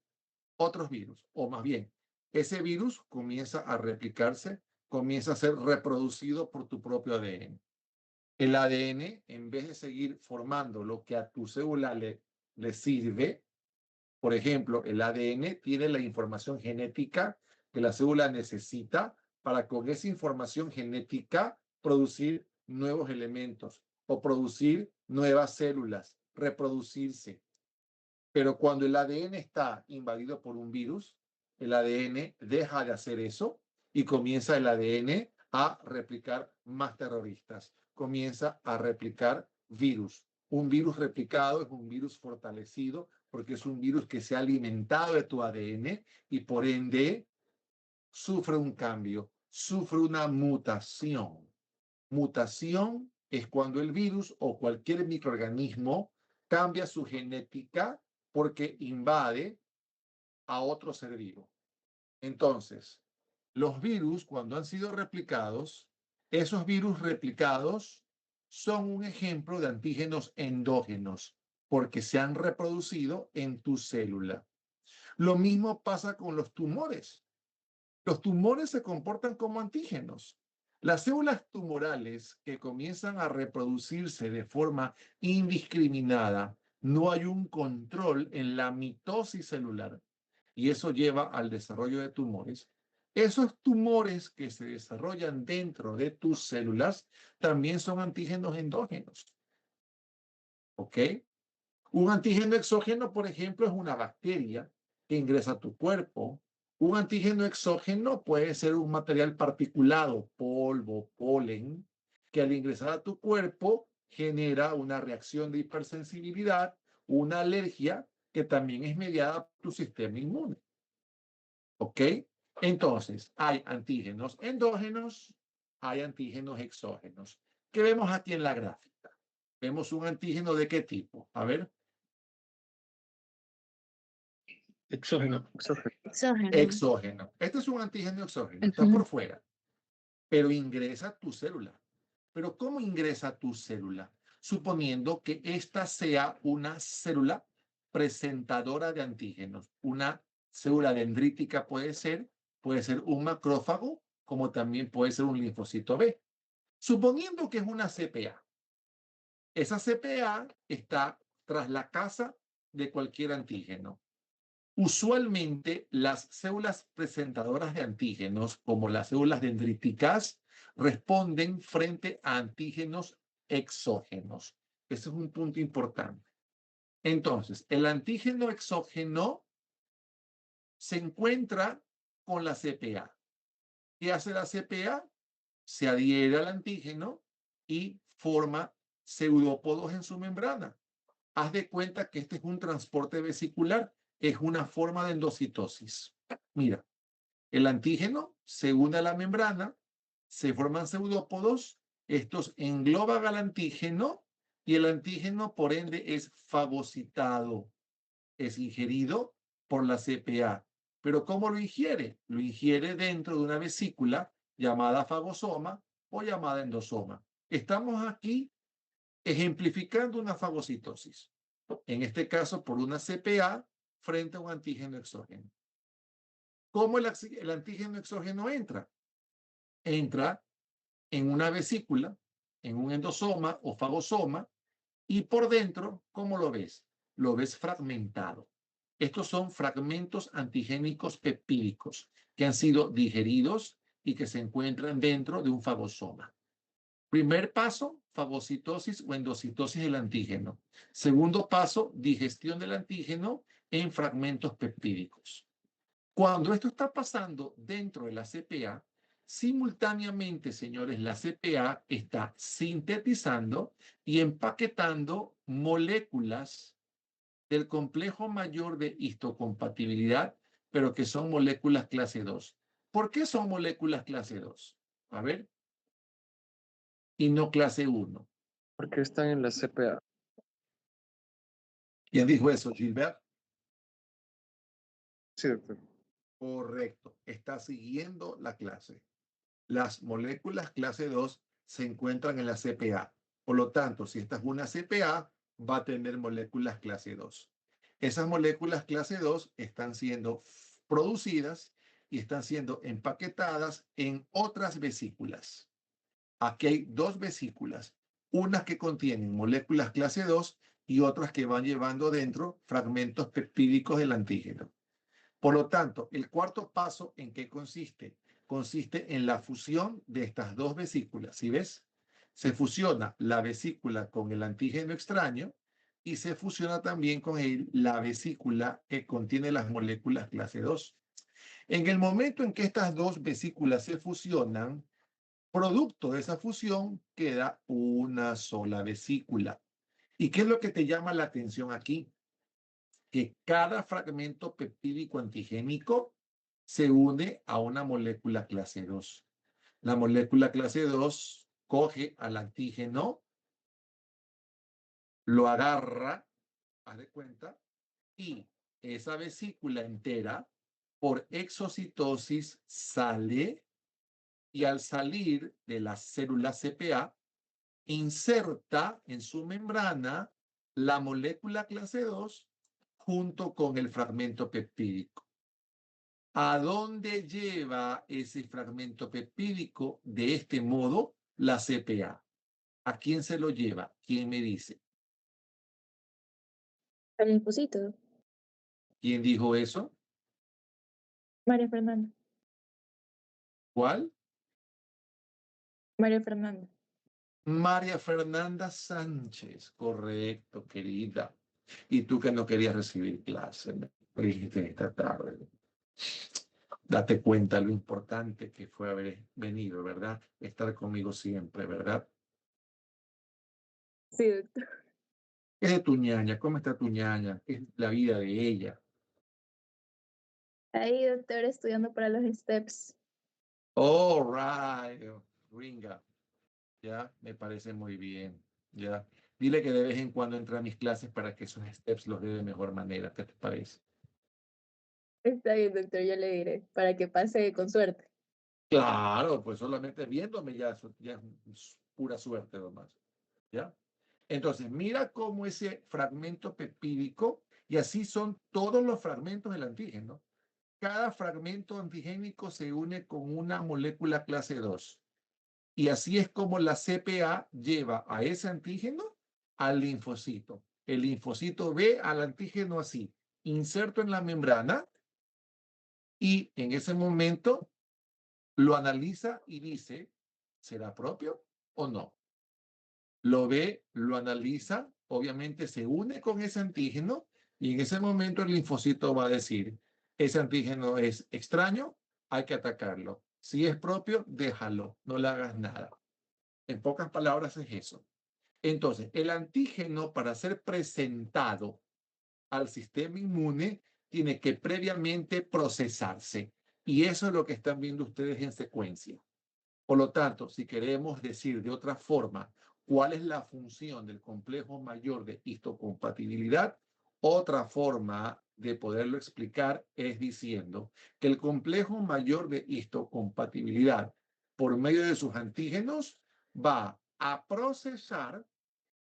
otros virus, o más bien, ese virus comienza a replicarse, comienza a ser reproducido por tu propio ADN. El ADN, en vez de seguir formando lo que a tu célula le sirve, por ejemplo, el ADN tiene la información genética que la célula necesita para con esa información genética producir nuevos elementos o producir nuevas células, reproducirse. Pero cuando el ADN está invadido por un virus, el ADN deja de hacer eso y comienza el ADN a replicar más terroristas. Comienza a replicar virus. Un virus replicado es un virus fortalecido porque es un virus que se ha alimentado de tu ADN y por ende sufre un cambio, sufre una mutación. Mutación es cuando el virus o cualquier microorganismo cambia su genética porque invade a otro ser vivo. Entonces, los virus, cuando han sido replicados, esos virus replicados son un ejemplo de antígenos endógenos porque se han reproducido en tu célula. Lo mismo pasa con los tumores. Los tumores se comportan como antígenos. Las células tumorales que comienzan a reproducirse de forma indiscriminada, no hay un control en la mitosis celular y eso lleva al desarrollo de tumores. Esos tumores que se desarrollan dentro de tus células también son antígenos endógenos. ¿Ok? Un antígeno exógeno, por ejemplo, es una bacteria que ingresa a tu cuerpo. Un antígeno exógeno puede ser un material particulado, polvo, polen, que al ingresar a tu cuerpo genera una reacción de hipersensibilidad, una alergia que también es mediada por tu sistema inmune. ¿Ok? Entonces, hay antígenos endógenos, hay antígenos exógenos. ¿Qué vemos aquí en la gráfica? Vemos un antígeno de qué tipo. A ver. Exógeno. Exógeno. Exógeno. Este es un antígeno exógeno, está por fuera, pero ingresa a tu célula. ¿Pero cómo ingresa a tu célula? Suponiendo que esta sea una célula presentadora de antígenos. Una célula dendrítica puede ser un macrófago, como también puede ser un linfocito B. Suponiendo que es una CPA. Esa CPA está tras la casa de cualquier antígeno. Usualmente las células presentadoras de antígenos, como las células dendríticas, responden frente a antígenos exógenos. Ese es un punto importante. Entonces, el antígeno exógeno se encuentra con la CPA. ¿Qué hace la CPA? Se adhiere al antígeno y forma pseudópodos en su membrana. Haz de cuenta que este es un transporte vesicular, es una forma de endocitosis. Mira, el antígeno se une a la membrana, se forman pseudópodos, estos engloban al antígeno y el antígeno, por ende, es fagocitado, es ingerido por la CPA. ¿Pero cómo lo ingiere? Lo ingiere dentro de una vesícula llamada fagosoma o llamada endosoma. Estamos aquí ejemplificando una fagocitosis, en este caso por una CPA frente a un antígeno exógeno. ¿Cómo el antígeno exógeno entra? Entra en una vesícula, en un endosoma o fagosoma, y por dentro, ¿cómo lo ves? Lo ves fragmentado. Estos son fragmentos antigénicos peptídicos que han sido digeridos y que se encuentran dentro de un fagosoma. Primer paso, fagocitosis o endocitosis del antígeno. Segundo paso, digestión del antígeno en fragmentos peptídicos. Cuando esto está pasando dentro de la CPA, simultáneamente, señores, la CPA está sintetizando y empaquetando moléculas del complejo mayor de histocompatibilidad, pero que son moléculas clase 2. ¿Por qué son moléculas clase 2? A ver. Y no clase 1. Porque están en la CPA. ¿Quién dijo eso, Gilbert? Sí, doctor. Correcto. Está siguiendo la clase. Las moléculas clase 2 se encuentran en la CPA. Por lo tanto, si esta es una CPA, va a tener moléculas clase 2. Esas moléculas clase 2 están siendo producidas y están siendo empaquetadas en otras vesículas. Aquí hay dos vesículas, unas que contienen moléculas clase 2 y otras que van llevando dentro fragmentos peptídicos del antígeno. Por lo tanto, el cuarto paso, ¿en qué consiste? Consiste en la fusión de estas dos vesículas. ¿Sí ves? Se fusiona la vesícula con el antígeno extraño y se fusiona también con la vesícula que contiene las moléculas clase 2. En el momento en que estas dos vesículas se fusionan, producto de esa fusión queda una sola vesícula. ¿Y qué es lo que te llama la atención aquí? Que cada fragmento peptídico antigénico se une a una molécula clase 2. La molécula clase 2 coge al antígeno, lo agarra, haz de cuenta, y esa vesícula entera, por exocitosis, sale y al salir de la célula CPA, inserta en su membrana la molécula clase 2 junto con el fragmento peptídico. ¿A dónde lleva ese fragmento peptídico de este modo la CPA? ¿A quién se lo lleva? ¿Quién me dice? Al linfocito. ¿Quién dijo eso? María Fernanda. ¿Cuál? María Fernanda. María Fernanda Sánchez. Correcto, querida. Y tú que no querías recibir clase, me dijiste esta tarde. Date cuenta lo importante que fue haber venido, ¿verdad? Estar conmigo siempre, ¿verdad? Sí, doctor. ¿Qué es de tu ñaña? ¿Cómo está tu ñaña? ¿Qué es la vida de ella? Ahí, doctor, estudiando para los STEPS. All right, Ringa. Ya, me parece muy bien. Ya. Dile que de vez en cuando entra a mis clases para que esos steps los dé de mejor manera. ¿Qué te parece? Está bien, doctor, yo le diré, para que pase con suerte. Claro, pues solamente viéndome ya, ya es pura suerte nomás. ¿Ya? Entonces, mira cómo ese fragmento peptídico, y así son todos los fragmentos del antígeno. Cada fragmento antigénico se une con una molécula clase 2. Y así es como la CPA lleva a ese antígeno al linfocito. El linfocito ve al antígeno así, inserto en la membrana, y en ese momento lo analiza y dice, ¿será propio o no? Lo ve, lo analiza, obviamente se une con ese antígeno y en ese momento el linfocito va a decir, ese antígeno es extraño, hay que atacarlo. Si es propio, déjalo, no le hagas nada. En pocas palabras es eso. Entonces, el antígeno para ser presentado al sistema inmune tiene que previamente procesarse. Y eso es lo que están viendo ustedes en secuencia. Por lo tanto, si queremos decir de otra forma cuál es la función del complejo mayor de histocompatibilidad, otra forma de poderlo explicar es diciendo que el complejo mayor de histocompatibilidad, por medio de sus antígenos, va a procesar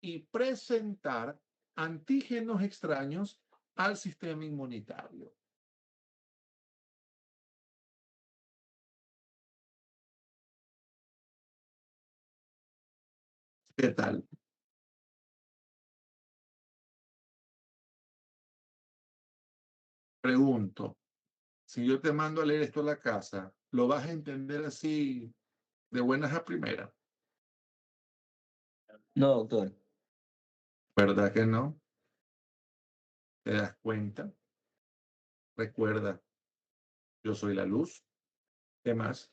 y presentar antígenos extraños al sistema inmunitario. ¿Qué tal? Pregunto, si yo te mando a leer esto a la casa, ¿lo vas a entender así de buenas a primeras? No, doctor. ¿Verdad que no? ¿Te das cuenta? Recuerda, yo soy la luz. ¿Qué más?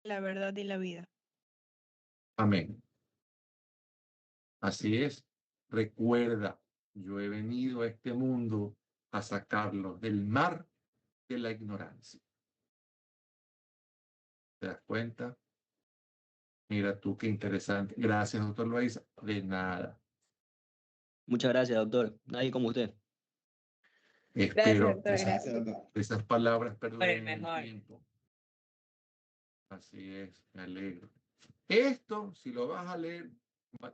La verdad y la vida. Amén. Así es. Recuerda, yo he venido a este mundo a sacarlo del mar de la ignorancia. ¿Te das cuenta? Mira tú qué interesante. Gracias, doctor Loaiza. De nada. Muchas gracias, doctor. Nadie como usted. Gracias, Espero doctor, gracias. esas palabras perduren en el tiempo. Así es, me alegro. Esto, si lo vas a leer,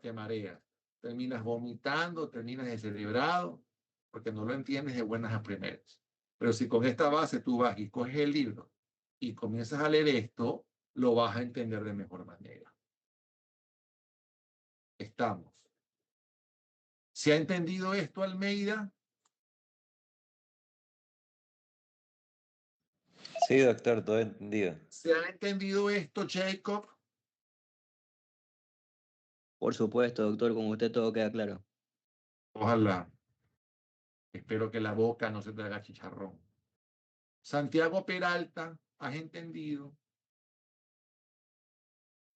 te mareas. Terminas vomitando, terminas descerebrado, porque no lo entiendes de buenas a primeras. Pero si con esta base tú vas y coges el libro y comienzas a leer esto, lo vas a entender de mejor manera. Estamos. ¿Se ha entendido esto, Almeida? Sí, doctor, todo entendido. ¿Se ha entendido esto, Jacob? Por supuesto, doctor, con usted todo queda claro. Ojalá. Espero que la boca no se te haga chicharrón. Santiago Peralta, ¿has entendido?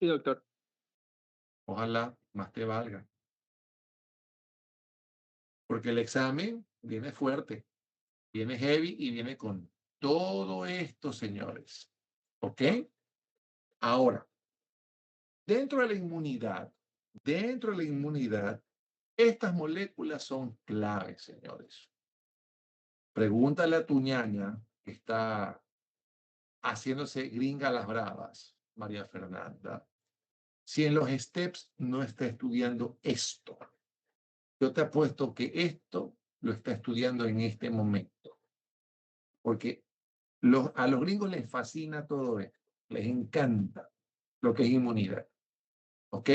Sí, doctor. Ojalá más te valga. Porque el examen viene fuerte. Viene heavy y viene con todo esto, señores. ¿Ok? Ahora, dentro de la inmunidad, estas moléculas son claves, señores. Pregúntale a tu ñaña que está haciéndose gringa a las bravas, María Fernanda, si en los STEPS no está estudiando esto. Yo te apuesto que esto lo está estudiando en este momento, porque a los gringos les fascina todo esto, les encanta lo que es inmunidad. ¿Ok?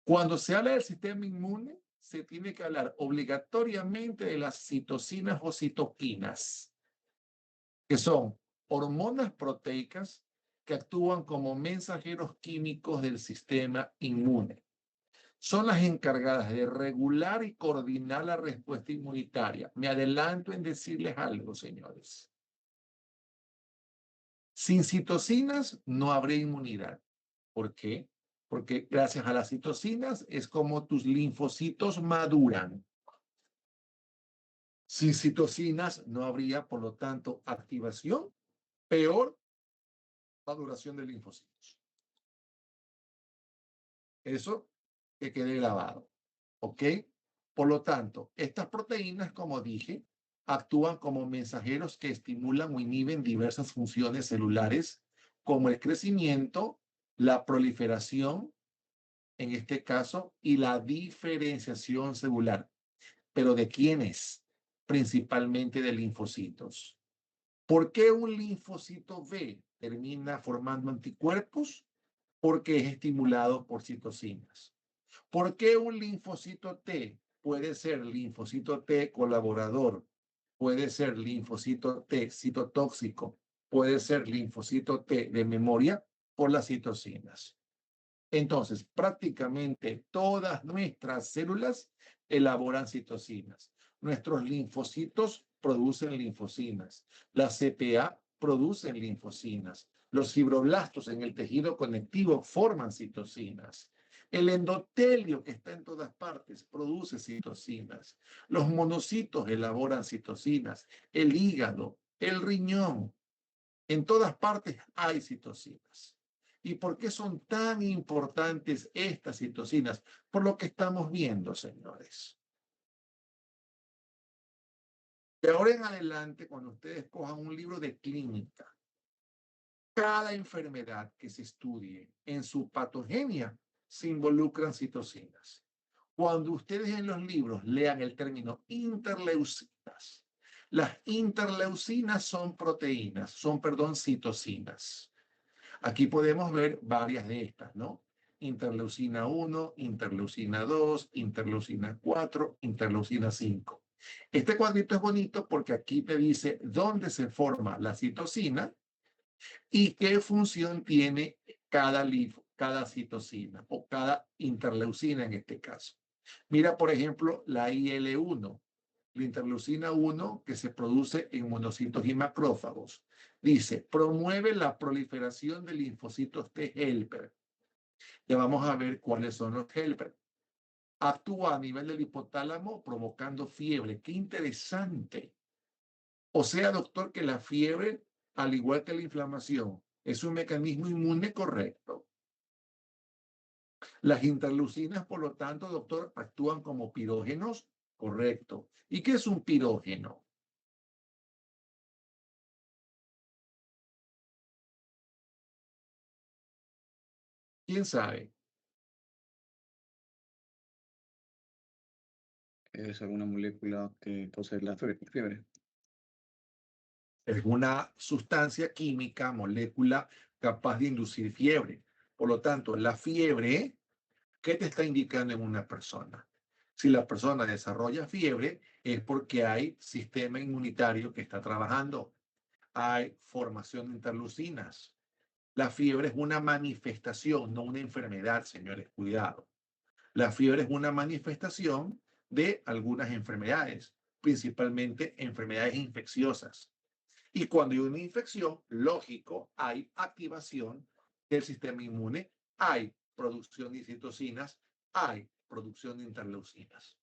Cuando se habla del sistema inmune, se tiene que hablar obligatoriamente de las citocinas o citoquinas, que son hormonas proteicas que actúan como mensajeros químicos del sistema inmune. Son las encargadas de regular y coordinar la respuesta inmunitaria. Me adelanto en decirles algo, señores. Sin citocinas no habría inmunidad. ¿Por qué? Porque gracias a las citocinas es como tus linfocitos maduran. Sin citocinas no habría, por lo tanto, activación, peor, maduración de linfocitos. Eso que quede grabado. ¿Ok? Por lo tanto, estas proteínas, como dije, actúan como mensajeros que estimulan o inhiben diversas funciones celulares, como el crecimiento, la proliferación, en este caso, y la diferenciación celular. ¿Pero de quiénes? Principalmente de linfocitos. ¿Por qué un linfocito B termina formando anticuerpos? Porque es estimulado por citocinas. ¿Por qué un linfocito T puede ser linfocito T colaborador? Puede ser linfocito T citotóxico. Puede ser linfocito T de memoria por las citocinas. Entonces, prácticamente todas nuestras células elaboran citocinas. Nuestros linfocitos producen linfocinas. Las CPA producen linfocinas. Los fibroblastos en el tejido conectivo forman citocinas. El endotelio que está en todas partes produce citocinas. Los monocitos elaboran citocinas. El hígado, el riñón, en todas partes hay citocinas. ¿Y por qué son tan importantes estas citocinas? Por lo que estamos viendo, señores. De ahora en adelante, cuando ustedes cojan un libro de clínica, cada enfermedad que se estudie en su patogenia se involucran citocinas. Cuando ustedes en los libros lean el término interleucinas, las interleucinas son proteínas, son citocinas. Aquí podemos ver varias de estas, ¿no? Interleucina 1, interleucina 2, interleucina 4, interleucina 5. Este cuadrito es bonito porque aquí te dice dónde se forma la citocina y qué función tiene cada citocina o cada interleucina en este caso. Mira, por ejemplo, la IL-1, la interleucina 1 que se produce en monocitos y macrófagos. Dice, promueve la proliferación de linfocitos T helper. Ya vamos a ver cuáles son los helper. Actúa a nivel del hipotálamo provocando fiebre. ¡Qué interesante! O sea, doctor, que la fiebre, al igual que la inflamación, es un mecanismo inmune correcto. Las interleucinas, por lo tanto, doctor, actúan como pirógenos, correcto. ¿Y qué es un pirógeno? ¿Quién sabe? Es alguna molécula que causa la fiebre. Es una sustancia química, molécula capaz de inducir fiebre. Por lo tanto, la fiebre, ¿qué te está indicando en una persona? Si la persona desarrolla fiebre, es porque hay sistema inmunitario que está trabajando. Hay formación de interleucinas. La fiebre es una manifestación, no una enfermedad, señores, cuidado. La fiebre es una manifestación de algunas enfermedades, principalmente enfermedades infecciosas. Y cuando hay una infección, lógico, hay activación del sistema inmune, hay producción de citocinas, hay producción de interleucinas.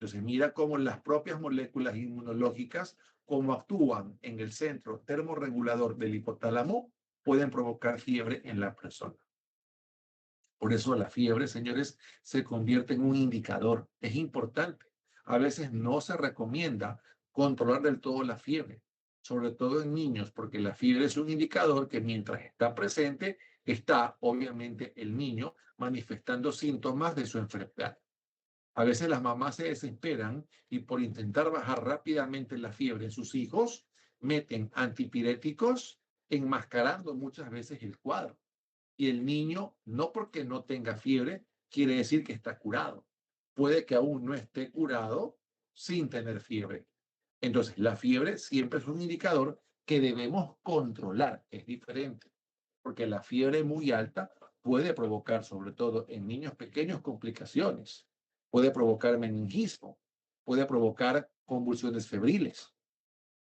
Entonces, mira cómo las propias moléculas inmunológicas, cómo actúan en el centro termorregulador del hipotálamo, pueden provocar fiebre en la persona. Por eso la fiebre, señores, se convierte en un indicador. Es importante. A veces no se recomienda controlar del todo la fiebre, sobre todo en niños, porque la fiebre es un indicador que mientras está presente, está obviamente el niño manifestando síntomas de su enfermedad. A veces las mamás se desesperan y por intentar bajar rápidamente la fiebre en sus hijos, meten antipiréticos, enmascarando muchas veces el cuadro. Y el niño, no porque no tenga fiebre, quiere decir que está curado. Puede que aún no esté curado sin tener fiebre. Entonces, la fiebre siempre es un indicador que debemos controlar. Es diferente, porque la fiebre muy alta puede provocar, sobre todo en niños pequeños, complicaciones. Puede provocar meningismo, puede provocar convulsiones febriles.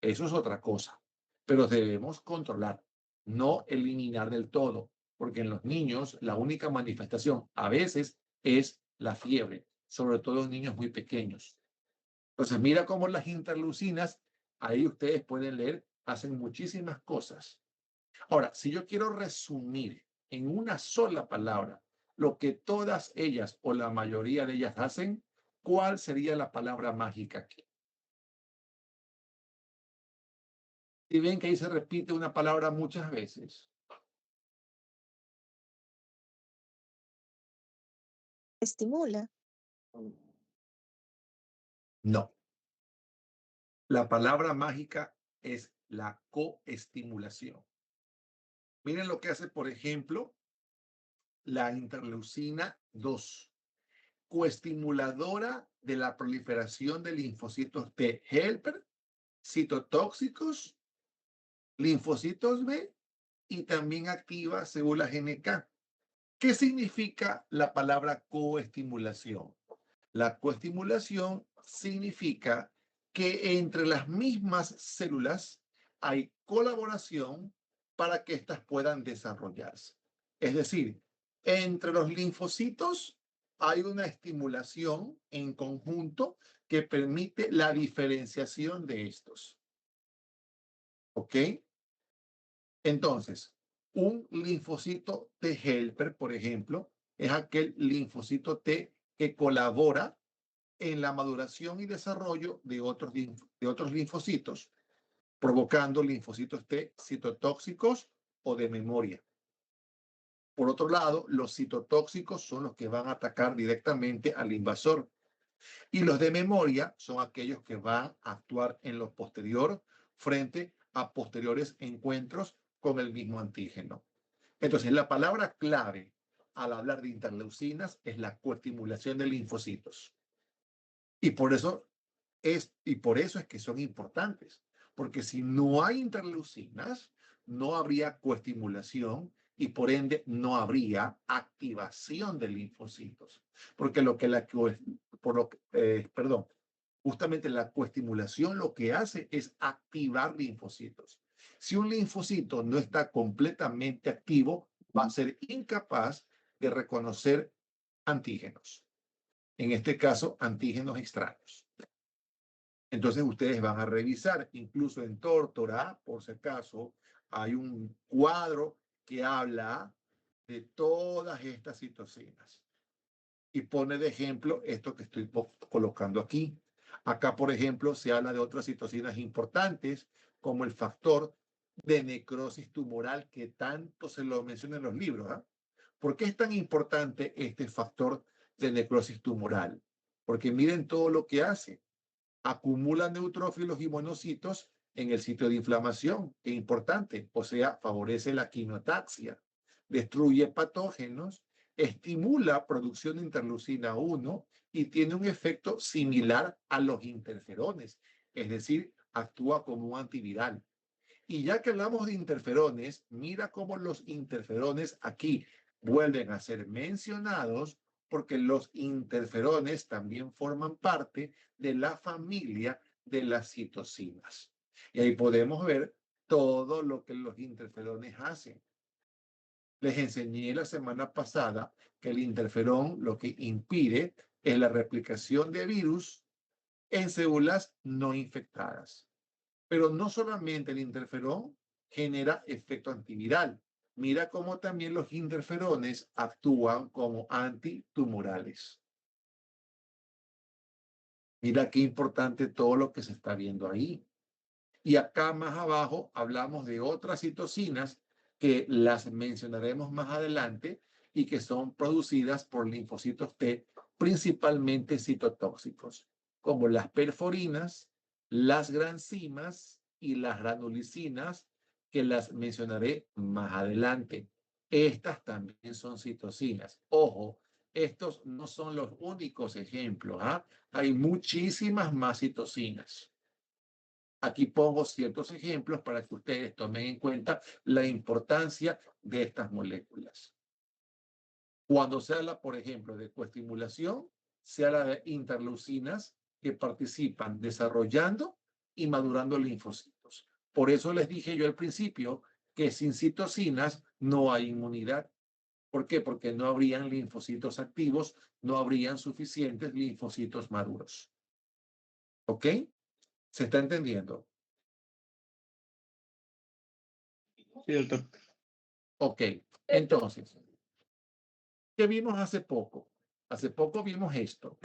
Eso es otra cosa, pero debemos controlar, no eliminar del todo, porque en los niños la única manifestación a veces es la fiebre, sobre todo en niños muy pequeños. Entonces, mira cómo las interleucinas, ahí ustedes pueden leer, hacen muchísimas cosas. Ahora, si yo quiero resumir en una sola palabra lo que todas ellas o la mayoría de ellas hacen, ¿cuál sería la palabra mágica aquí? Y ven que ahí se repite una palabra muchas veces. Estimula. No. La palabra mágica es la coestimulación. Miren lo que hace, por ejemplo, la interleucina 2, coestimuladora de la proliferación de linfocitos T helper, citotóxicos, linfocitos B y también activa células NK. ¿Qué significa la palabra coestimulación? La coestimulación significa que entre las mismas células hay colaboración para que éstas puedan desarrollarse. Es decir, entre los linfocitos hay una estimulación en conjunto que permite la diferenciación de estos. ¿Ok? Entonces, un linfocito T helper, por ejemplo, es aquel linfocito T que colabora en la maduración y desarrollo de otros linfocitos, provocando linfocitos T citotóxicos o de memoria. Por otro lado, los citotóxicos son los que van a atacar directamente al invasor y los de memoria son aquellos que van a actuar en lo posterior frente a posteriores encuentros con el mismo antígeno. Entonces, la palabra clave al hablar de interleucinas es la coestimulación de linfocitos. Y por eso es que son importantes, porque si no hay interleucinas, no habría coestimulación y por ende no habría activación de linfocitos, porque justamente la coestimulación lo que hace es activar linfocitos. Si un linfocito no está completamente activo, va a ser incapaz de reconocer antígenos. En este caso, antígenos extraños. Entonces ustedes van a revisar, incluso en Tórtora, por si acaso, hay un cuadro que habla de todas estas citocinas y pone de ejemplo esto que estoy colocando aquí. Acá, por ejemplo, se habla de otras citocinas importantes como el factor de necrosis tumoral que tanto se lo menciona en los libros. ¿Eh? ¿Por qué es tan importante este factor de necrosis tumoral? Porque miren todo lo que hace. Acumula neutrófilos y monocitos en el sitio de inflamación, es importante, o sea, favorece la quimiotaxia, destruye patógenos, estimula producción de interleucina 1 y tiene un efecto similar a los interferones, es decir, actúa como un antiviral. Y ya que hablamos de interferones, mira cómo los interferones aquí vuelven a ser mencionados porque los interferones también forman parte de la familia de las citocinas. Y ahí podemos ver todo lo que los interferones hacen. Les enseñé la semana pasada que el interferón lo que impide es la replicación de virus en células no infectadas. Pero no solamente el interferón genera efecto antiviral. Mira cómo también los interferones actúan como antitumorales. Mira qué importante todo lo que se está viendo ahí. Y acá más abajo hablamos de otras citocinas que las mencionaremos más adelante y que son producidas por linfocitos T, principalmente citotóxicos, como las perforinas, las granzimas y las granulicinas, que las mencionaré más adelante. Estas también son citocinas. Ojo, estos no son los únicos ejemplos, ¿ah? Hay muchísimas más citocinas. Aquí pongo ciertos ejemplos para que ustedes tomen en cuenta la importancia de estas moléculas. Cuando se habla, por ejemplo, de coestimulación, se habla de interleucinas que participan desarrollando y madurando linfocitos. Por eso les dije yo al principio que sin citocinas no hay inmunidad. ¿Por qué? Porque no habrían linfocitos activos, no habrían suficientes linfocitos maduros. ¿Ok? ¿Se está entendiendo? Sí, doctor. Ok, entonces, ¿qué vimos hace poco? Hace poco vimos esto,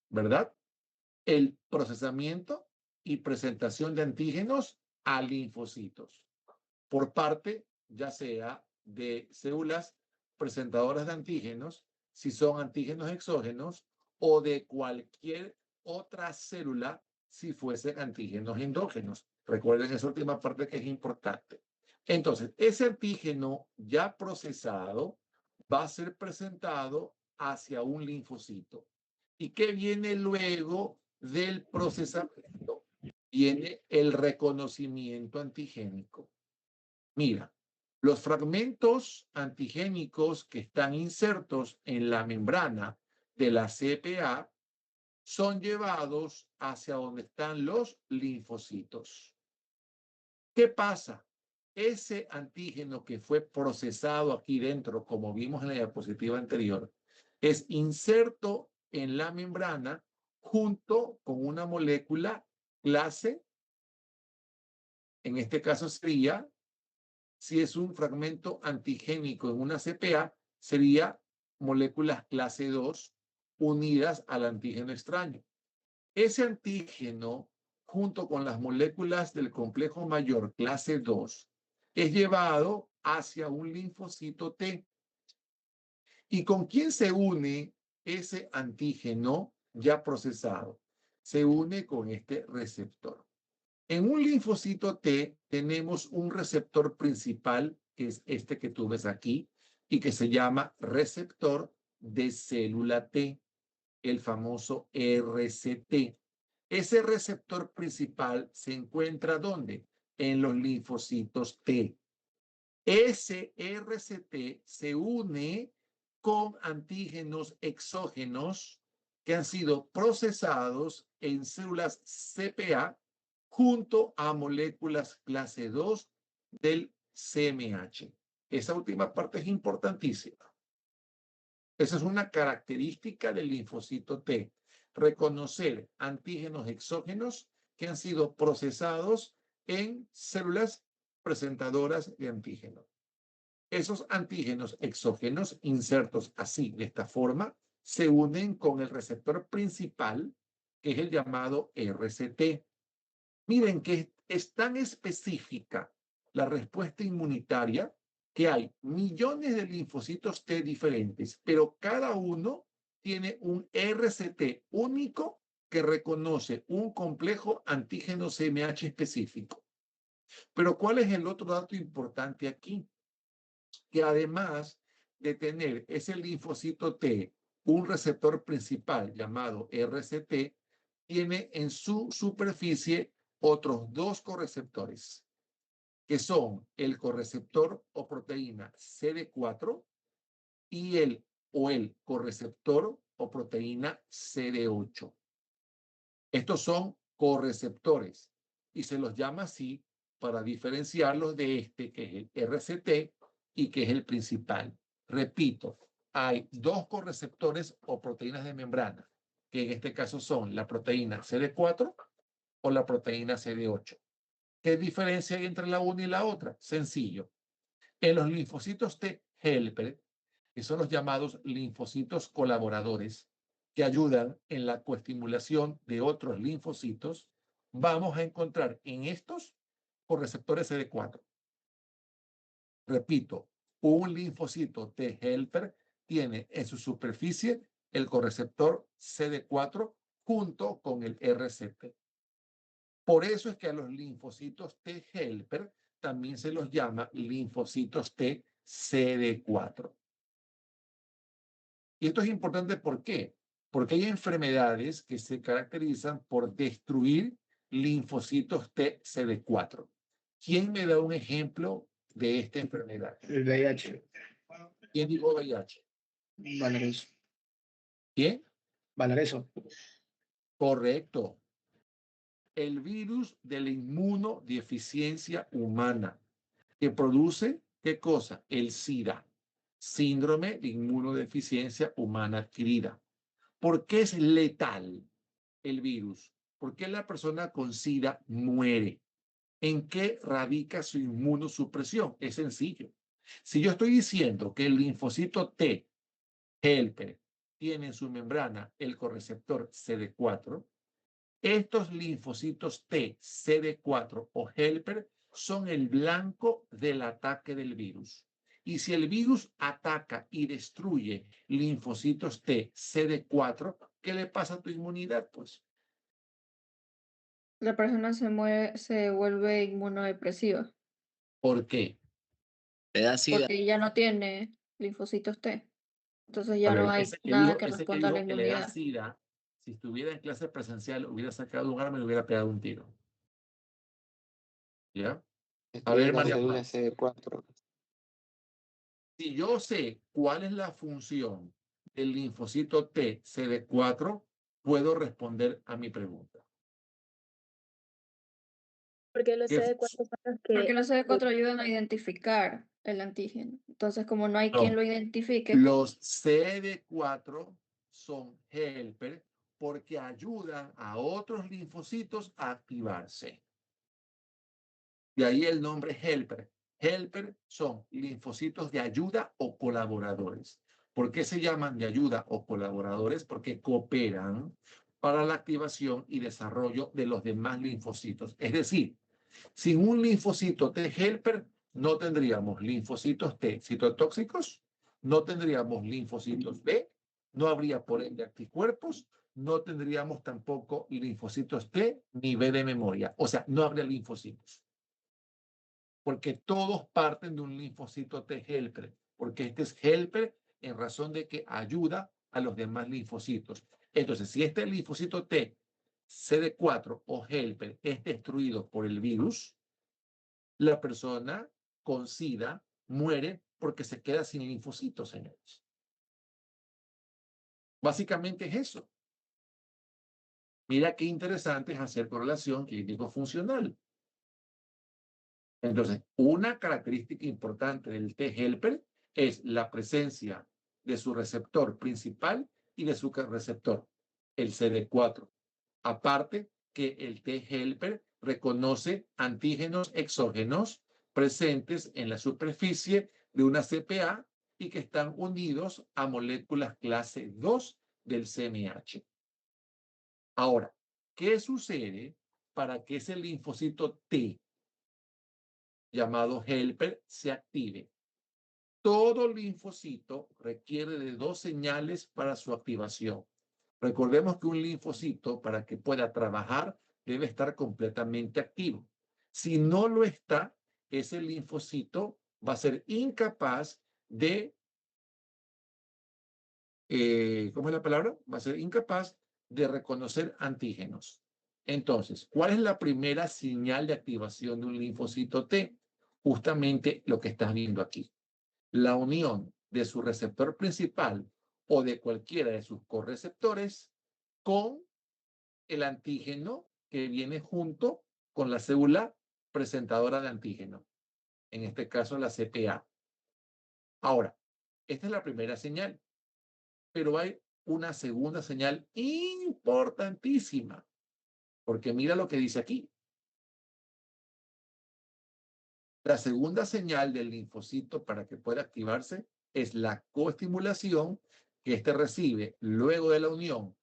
¿verdad? El procesamiento y presentación de antígenos a linfocitos por parte, ya sea de células presentadoras de antígenos, si son antígenos exógenos, o de cualquier otra célula si fuesen antígenos endógenos. Recuerden esa última parte que es importante. Entonces, ese antígeno ya procesado va a ser presentado hacia un linfocito. ¿Y qué viene luego del procesamiento? Viene el reconocimiento antigénico. Mira, los fragmentos antigénicos que están insertos en la membrana de la CPA son llevados hacia donde están los linfocitos. ¿Qué pasa? Ese antígeno que fue procesado aquí dentro, como vimos en la diapositiva anterior, es inserto en la membrana junto con una molécula clase, en este caso sería, si es un fragmento antigénico en una CPA, sería moléculas clase 2 unidas al antígeno extraño. Ese antígeno, junto con las moléculas del complejo mayor clase 2, es llevado hacia un linfocito T. ¿Y con quién se une ese antígeno ya procesado? Se une con este receptor. En un linfocito T tenemos un receptor principal, que es este que tú ves aquí, y que se llama receptor de célula T, el famoso RCT. Ese receptor principal se encuentra ¿dónde? En los linfocitos T. Ese RCT se une con antígenos exógenos que han sido procesados en células CPA junto a moléculas clase 2 del CMH. Esa última parte es importantísima. Esa es una característica del linfocito T. Reconocer antígenos exógenos que han sido procesados en células presentadoras de antígeno. Esos antígenos exógenos insertos así, de esta forma, se unen con el receptor principal, que es el llamado RCT. Miren que es tan específica la respuesta inmunitaria que hay millones de linfocitos T diferentes, pero cada uno tiene un RCT único que reconoce un complejo antígeno CMH específico. Pero ¿cuál es el otro dato importante aquí? Que además de tener ese linfocito T, un receptor principal llamado RCT, tiene en su superficie otros dos correceptores, que son el correceptor o proteína CD4 y el correceptor o proteína CD8. Estos son correceptores y se los llama así para diferenciarlos de este que es el RCT y que es el principal. Repito, hay dos correceptores o proteínas de membrana, que en este caso son la proteína CD4 o la proteína CD8. ¿Qué diferencia hay entre la una y la otra? Sencillo. En los linfocitos T helper, que son los llamados linfocitos colaboradores, que ayudan en la coestimulación de otros linfocitos, vamos a encontrar en estos correceptores CD4. Repito, un linfocito T helper tiene en su superficie el correceptor CD4 junto con el RCP. Por eso es que a los linfocitos T helper también se los llama linfocitos T CD4. Y esto es importante, ¿por qué? Porque hay enfermedades que se caracterizan por destruir linfocitos T CD4. ¿Quién me da un ejemplo de esta enfermedad? El VIH. ¿Quién dijo VIH? Valereso. ¿Quién? Valereso. Correcto. El virus de la inmunodeficiencia humana, que produce, ¿qué cosa? El SIDA, síndrome de inmunodeficiencia humana adquirida. ¿Por qué es letal el virus? ¿Por qué la persona con SIDA muere? ¿En qué radica su inmunosupresión? Es sencillo. Si yo estoy diciendo que el linfocito T helper tiene en su membrana el correceptor CD4, estos linfocitos T, CD4 o helper son el blanco del ataque del virus. Y si el virus ataca y destruye linfocitos T, CD4, ¿qué le pasa a tu inmunidad? Pues, La persona se vuelve inmunodepresiva ¿por qué? porque ya no tiene linfocitos T. Entonces A ya no ver, hay nada que ese que responda a la dijo que le da inmunidad. SIDA, si estuviera en clase presencial, hubiera sacado un arma y le hubiera pegado un tiro. ¿Ya? A Destruye ver, las María células Paz. CD4. Si yo sé cuál es la función del linfocito T CD4, puedo responder a mi pregunta. Porque los ¿Qué CD4 son los Porque que... los CD4 ayudan a identificar el antígeno. Entonces, como no hay quien No, lo identifique, los CD4 son helper porque ayudan a otros linfocitos a activarse. De ahí el nombre helper. Helper son linfocitos de ayuda o colaboradores. ¿Por qué se llaman de ayuda o colaboradores? Porque cooperan para la activación y desarrollo de los demás linfocitos. Es decir, sin un linfocito T helper, no tendríamos linfocitos T citotóxicos, no tendríamos linfocitos B, no habría por ende anticuerpos, no tendríamos tampoco linfocitos T ni B de memoria. O sea, no habría linfocitos. Porque todos parten de un linfocito T helper, porque este es helper en razón de que ayuda a los demás linfocitos. Entonces, si este linfocito T, CD4 o helper es destruido por el virus, la persona con SIDA muere porque se queda sin linfocitos, señores. Básicamente es eso. Mira qué interesante es hacer correlación clínico-funcional. Entonces, una característica importante del T helper es la presencia de su receptor principal y de su receptor, el CD4. Aparte que el T helper reconoce antígenos exógenos presentes en la superficie de una CPA y que están unidos a moléculas clase 2 del CMH. Ahora, ¿qué sucede para que ese linfocito T llamado helper se active? Todo linfocito requiere de dos señales para su activación. Recordemos que un linfocito, para que pueda trabajar, debe estar completamente activo. Si no lo está, ese linfocito va a ser incapaz de, ¿cómo es la palabra? Va a ser incapaz de reconocer antígenos. Entonces, ¿cuál es la primera señal de activación de un linfocito T? Justamente lo que estás viendo aquí. La unión de su receptor principal o de cualquiera de sus correceptores con el antígeno que viene junto con la célula presentadora de antígeno, en este caso la CPA. Ahora, esta es la primera señal, pero hay una segunda señal importantísima, porque mira lo que dice aquí. La segunda señal del linfocito para que pueda activarse es la coestimulación que éste recibe luego de la unión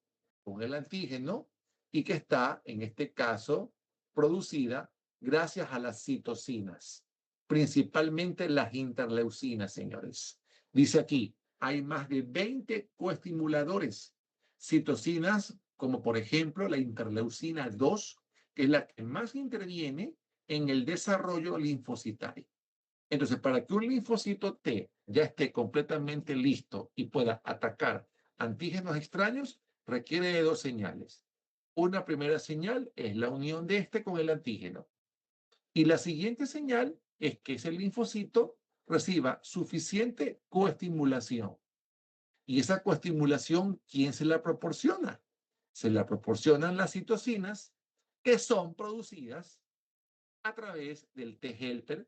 con el antígeno y que está, en este caso, producida gracias a las citocinas, principalmente las interleucinas, señores. Dice aquí, hay más de 20 coestimuladores, citocinas como por ejemplo la interleucina 2, que es la que más interviene en el desarrollo linfocitario. Entonces, para que un linfocito T ya esté completamente listo y pueda atacar antígenos extraños, requiere de dos señales. Una primera señal es la unión de este con el antígeno. Y la siguiente señal es que ese linfocito reciba suficiente coestimulación. Y esa coestimulación, ¿quién se la proporciona? Se la proporcionan las citocinas que son producidas a través del T-helper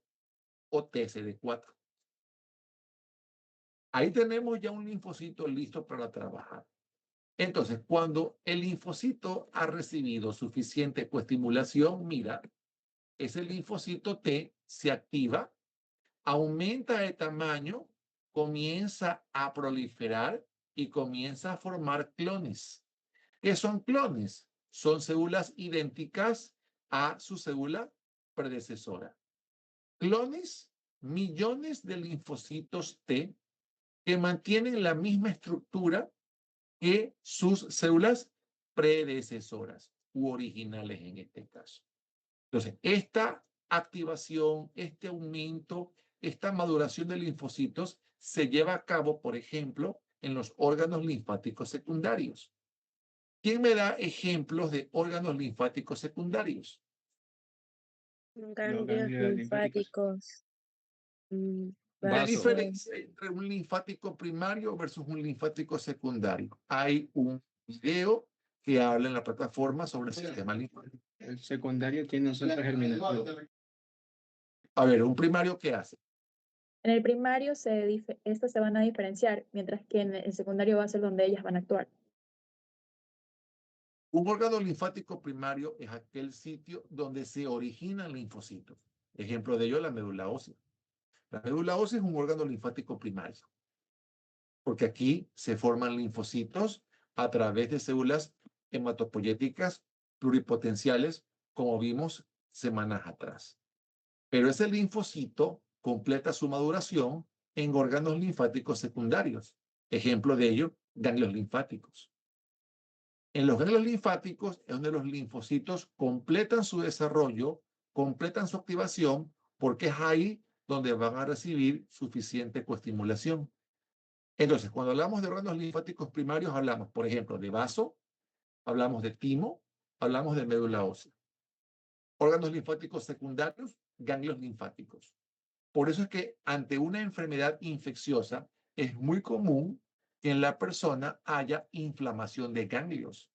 o TCD4. Ahí tenemos ya un linfocito listo para trabajar. Entonces, cuando el linfocito ha recibido suficiente coestimulación, mira, ese linfocito T se activa, aumenta de tamaño, comienza a proliferar y comienza a formar clones. ¿Qué son clones? Son células idénticas a su célula predecesora. Clones, millones de linfocitos T que mantienen la misma estructura que sus células predecesoras u originales en este caso. Entonces, esta activación, este aumento, esta maduración de linfocitos se lleva a cabo, por ejemplo, en los órganos linfáticos secundarios. ¿Quién me da ejemplos de órganos linfáticos secundarios? Ganglios linfáticos. La Vasos. diferencia entre un linfático primario versus un linfático secundario. Hay un video que habla en la plataforma sobre el sistema linfático. El secundario tiene un centro de germinación. A ver, ¿un primario qué hace? En el primario estas se van a diferenciar, mientras que en el secundario va a ser donde ellas van a actuar. Un órgano linfático primario es aquel sitio donde se originan linfocitos. Ejemplo de ello, la médula ósea. La médula ósea es un órgano linfático primario, porque aquí se forman linfocitos a través de células hematopoyéticas pluripotenciales, como vimos semanas atrás. Pero ese linfocito completa su maduración en órganos linfáticos secundarios. Ejemplo de ello, ganglios linfáticos. En los ganglios linfáticos es donde los linfocitos completan su desarrollo, completan su activación, porque es ahí donde van a recibir suficiente coestimulación. Entonces, cuando hablamos de órganos linfáticos primarios, hablamos, por ejemplo, de vaso, hablamos de timo, hablamos de médula ósea. Órganos linfáticos secundarios, ganglios linfáticos. Por eso es que ante una enfermedad infecciosa es muy común que en la persona haya inflamación de ganglios.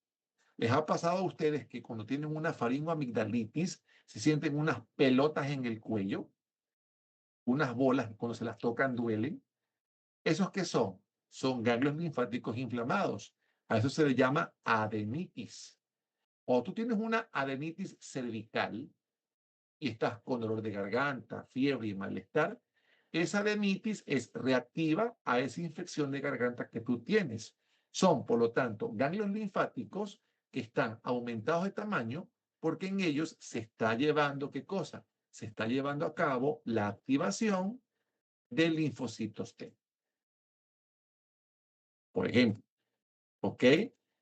¿Les ha pasado a ustedes que cuando tienen una faringoamigdalitis se sienten unas pelotas en el cuello? Unas bolas, cuando se las tocan duelen. ¿Esos qué son? Son ganglios linfáticos inflamados. A eso se le llama adenitis. O tú tienes una adenitis cervical y estás con dolor de garganta, fiebre y malestar, esa adenitis es reactiva a esa infección de garganta que tú tienes. Son, por lo tanto, ganglios linfáticos que están aumentados de tamaño porque en ellos se está llevando, ¿qué cosa? Se está llevando a cabo la activación de linfocitos T. Por ejemplo, ¿ok?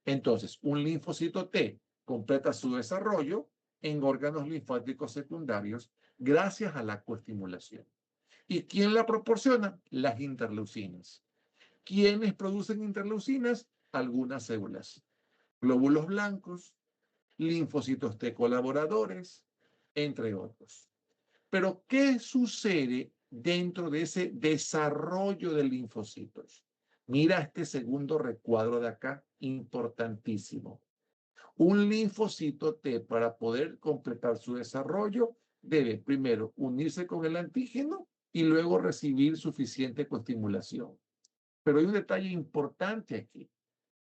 Entonces, un linfocito T completa su desarrollo en órganos linfáticos secundarios gracias a la coestimulación. ¿Y quién la proporciona? Las interleucinas. ¿Quiénes producen interleucinas? Algunas células. Glóbulos blancos, linfocitos T colaboradores, entre otros. Pero, ¿qué sucede dentro de ese desarrollo de linfocitos? Mira este segundo recuadro de acá, importantísimo. Un linfocito T, para poder completar su desarrollo, debe primero unirse con el antígeno y luego recibir suficiente coestimulación. Pero hay un detalle importante aquí.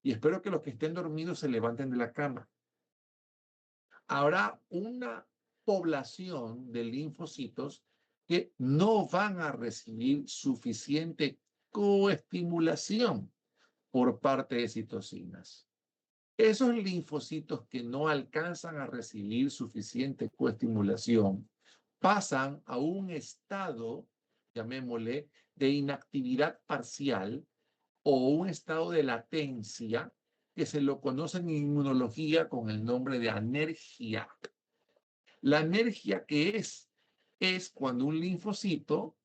y espero que los que estén dormidos se levanten de la cama. Habrá una población de linfocitos que no van a recibir suficiente coestimulación por parte de citocinas. Esos linfocitos que no alcanzan a recibir suficiente coestimulación pasan a un estado, llamémosle, de inactividad parcial o un estado de latencia que se lo conoce en inmunología con el nombre de anergia. La anergia, ¿qué es cuando un linfocito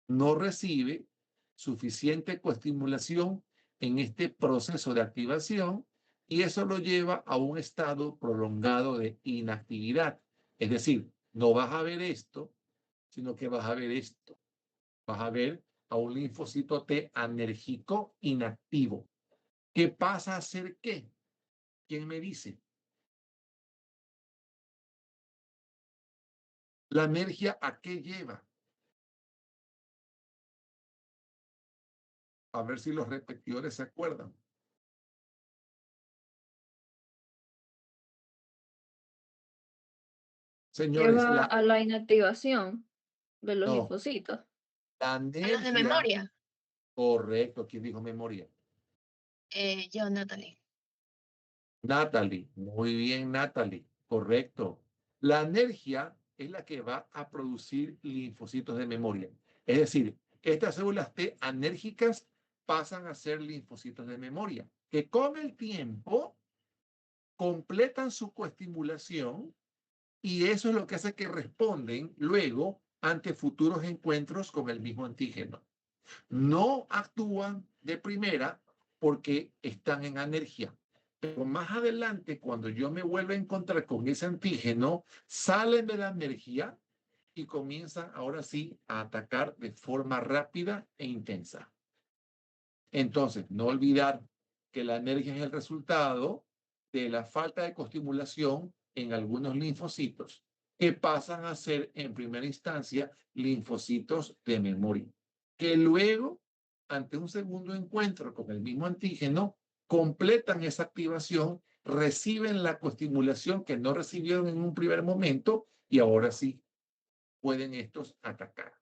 no recibe suficiente coestimulación en este proceso de activación y eso lo lleva a un estado prolongado de inactividad. Es decir, no vas a ver esto, sino que vas a ver esto. Vas a ver a un linfocito T anérgico inactivo. ¿Qué pasa a ser qué? ¿Quién me dice? ¿La anergia a qué lleva? A ver si los repetidores se acuerdan. Señores, Lleva a la inactivación de los no, linfocitos. la A los de anergia, memoria. correcto, ¿quién dijo memoria? Yo, Natalie. Natalie, muy bien, Natalie, correcto. La anergia es la que va a producir linfocitos de memoria. Es decir, estas células T anérgicas pasan a ser linfocitos de memoria, que con el tiempo completan su coestimulación y eso es lo que hace que responden luego ante futuros encuentros con el mismo antígeno. No actúan de primera porque están en anergia. Pero más adelante, cuando yo me vuelvo a encontrar con ese antígeno, salen de la anergia y comienzan ahora sí a atacar de forma rápida e intensa. Entonces, no olvidar que la anergia es el resultado de la falta de coestimulación en algunos linfocitos que pasan a ser en primera instancia linfocitos de memoria, que luego, ante un segundo encuentro con el mismo antígeno, completan esa activación, reciben la coestimulación que no recibieron en un primer momento y ahora sí pueden estos atacar.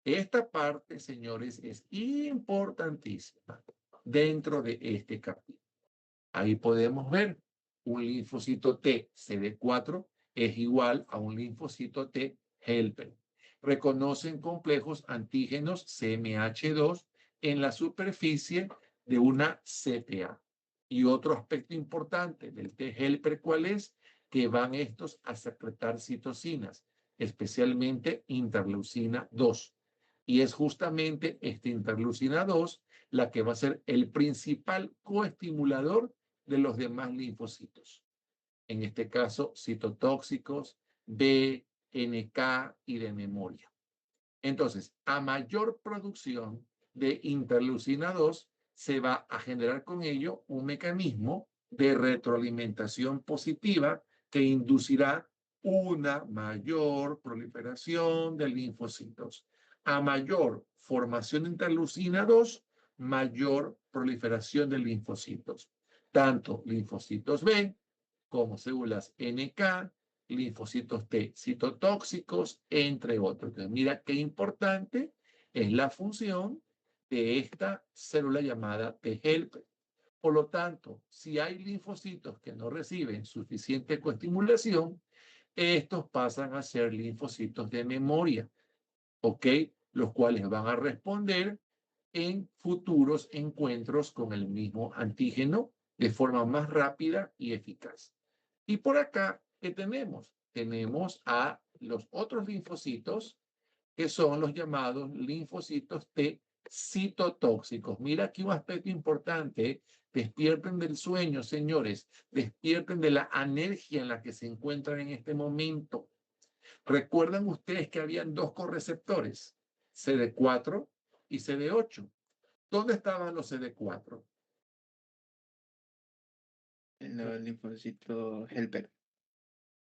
Esta parte, señores, es importantísima dentro de este capítulo. Ahí podemos ver un linfocito T CD4 es igual a un linfocito T helper. Reconocen complejos antígenos CMH2 en la superficie de una CPA. Y otro aspecto importante del T helper, ¿cuál es? Que van estos a secretar citocinas, especialmente interleucina 2. Y es justamente esta interleucina 2 la que va a ser el principal coestimulador de los demás linfocitos. En este caso, citotóxicos, B, NK y de memoria. Entonces, a mayor producción de interleucina 2, se va a generar con ello un mecanismo de retroalimentación positiva que inducirá una mayor proliferación de linfocitos. A mayor formación de interleucina 2, mayor proliferación de linfocitos. Tanto linfocitos B como células NK, linfocitos T citotóxicos, entre otros. Entonces, mira qué importante es la función de esta célula llamada T helper. Por lo tanto, si hay linfocitos que no reciben suficiente coestimulación, estos pasan a ser linfocitos de memoria, ¿ok? Los cuales van a responder en futuros encuentros con el mismo antígeno de forma más rápida y eficaz. Y por acá, ¿qué tenemos? Tenemos a los otros linfocitos, que son los llamados linfocitos T citotóxicos. Mira aquí un aspecto importante. Despierten del sueño, señores. Despierten de la anergia en la que se encuentran en este momento. ¿Recuerdan ustedes que habían dos correceptores? CD4 y CD8. ¿Dónde estaban los CD4? En los linfocitos helper.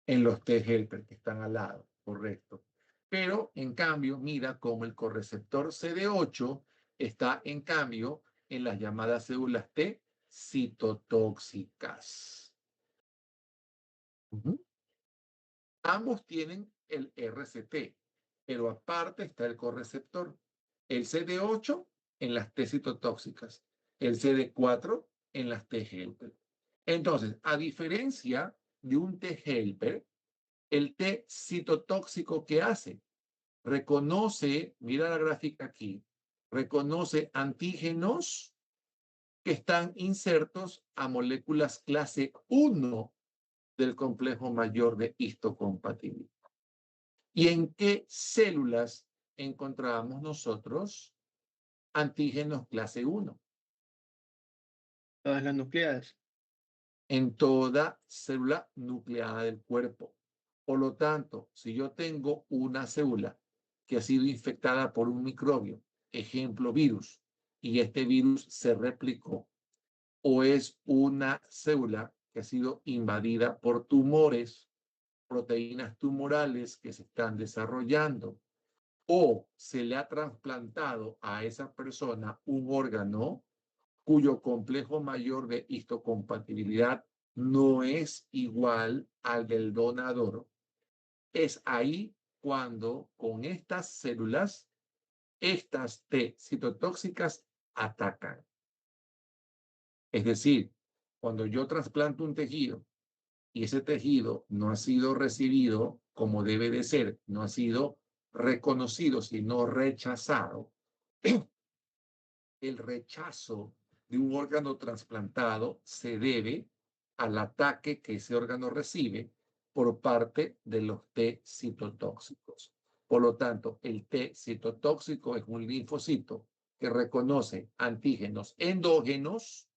En los T helper que están al lado, correcto. Pero en cambio, mira cómo el correceptor CD8 está en cambio en las llamadas células T citotóxicas. Ambos tienen el RCT, pero aparte está el correceptor. El CD8 en las T citotóxicas, el CD4 en las T helper. Entonces, a diferencia de un T helper, el T citotóxico, ¿qué hace? Reconoce, mira la gráfica aquí, reconoce antígenos que están insertos a moléculas clase 1 del complejo mayor de histocompatibilidad. ¿Y en qué células encontramos nosotros antígenos clase 1? Todas las nucleadas. En toda célula nucleada del cuerpo. Por lo tanto, si yo tengo una célula que ha sido infectada por un microbio, ejemplo virus, y este virus se replicó, o es una célula que ha sido invadida por tumores, proteínas tumorales que se están desarrollando, o se le ha trasplantado a esa persona un órgano cuyo complejo mayor de histocompatibilidad no es igual al del donador, es ahí cuando con estas células, estas T citotóxicas atacan. Es decir, cuando yo trasplanto un tejido y ese tejido no ha sido recibido como debe de ser, no ha sido reconocido, sino rechazado, el rechazo de un órgano trasplantado se debe al ataque que ese órgano recibe por parte de los T citotóxicos. Por lo tanto, el T citotóxico es un linfocito que reconoce antígenos endógenos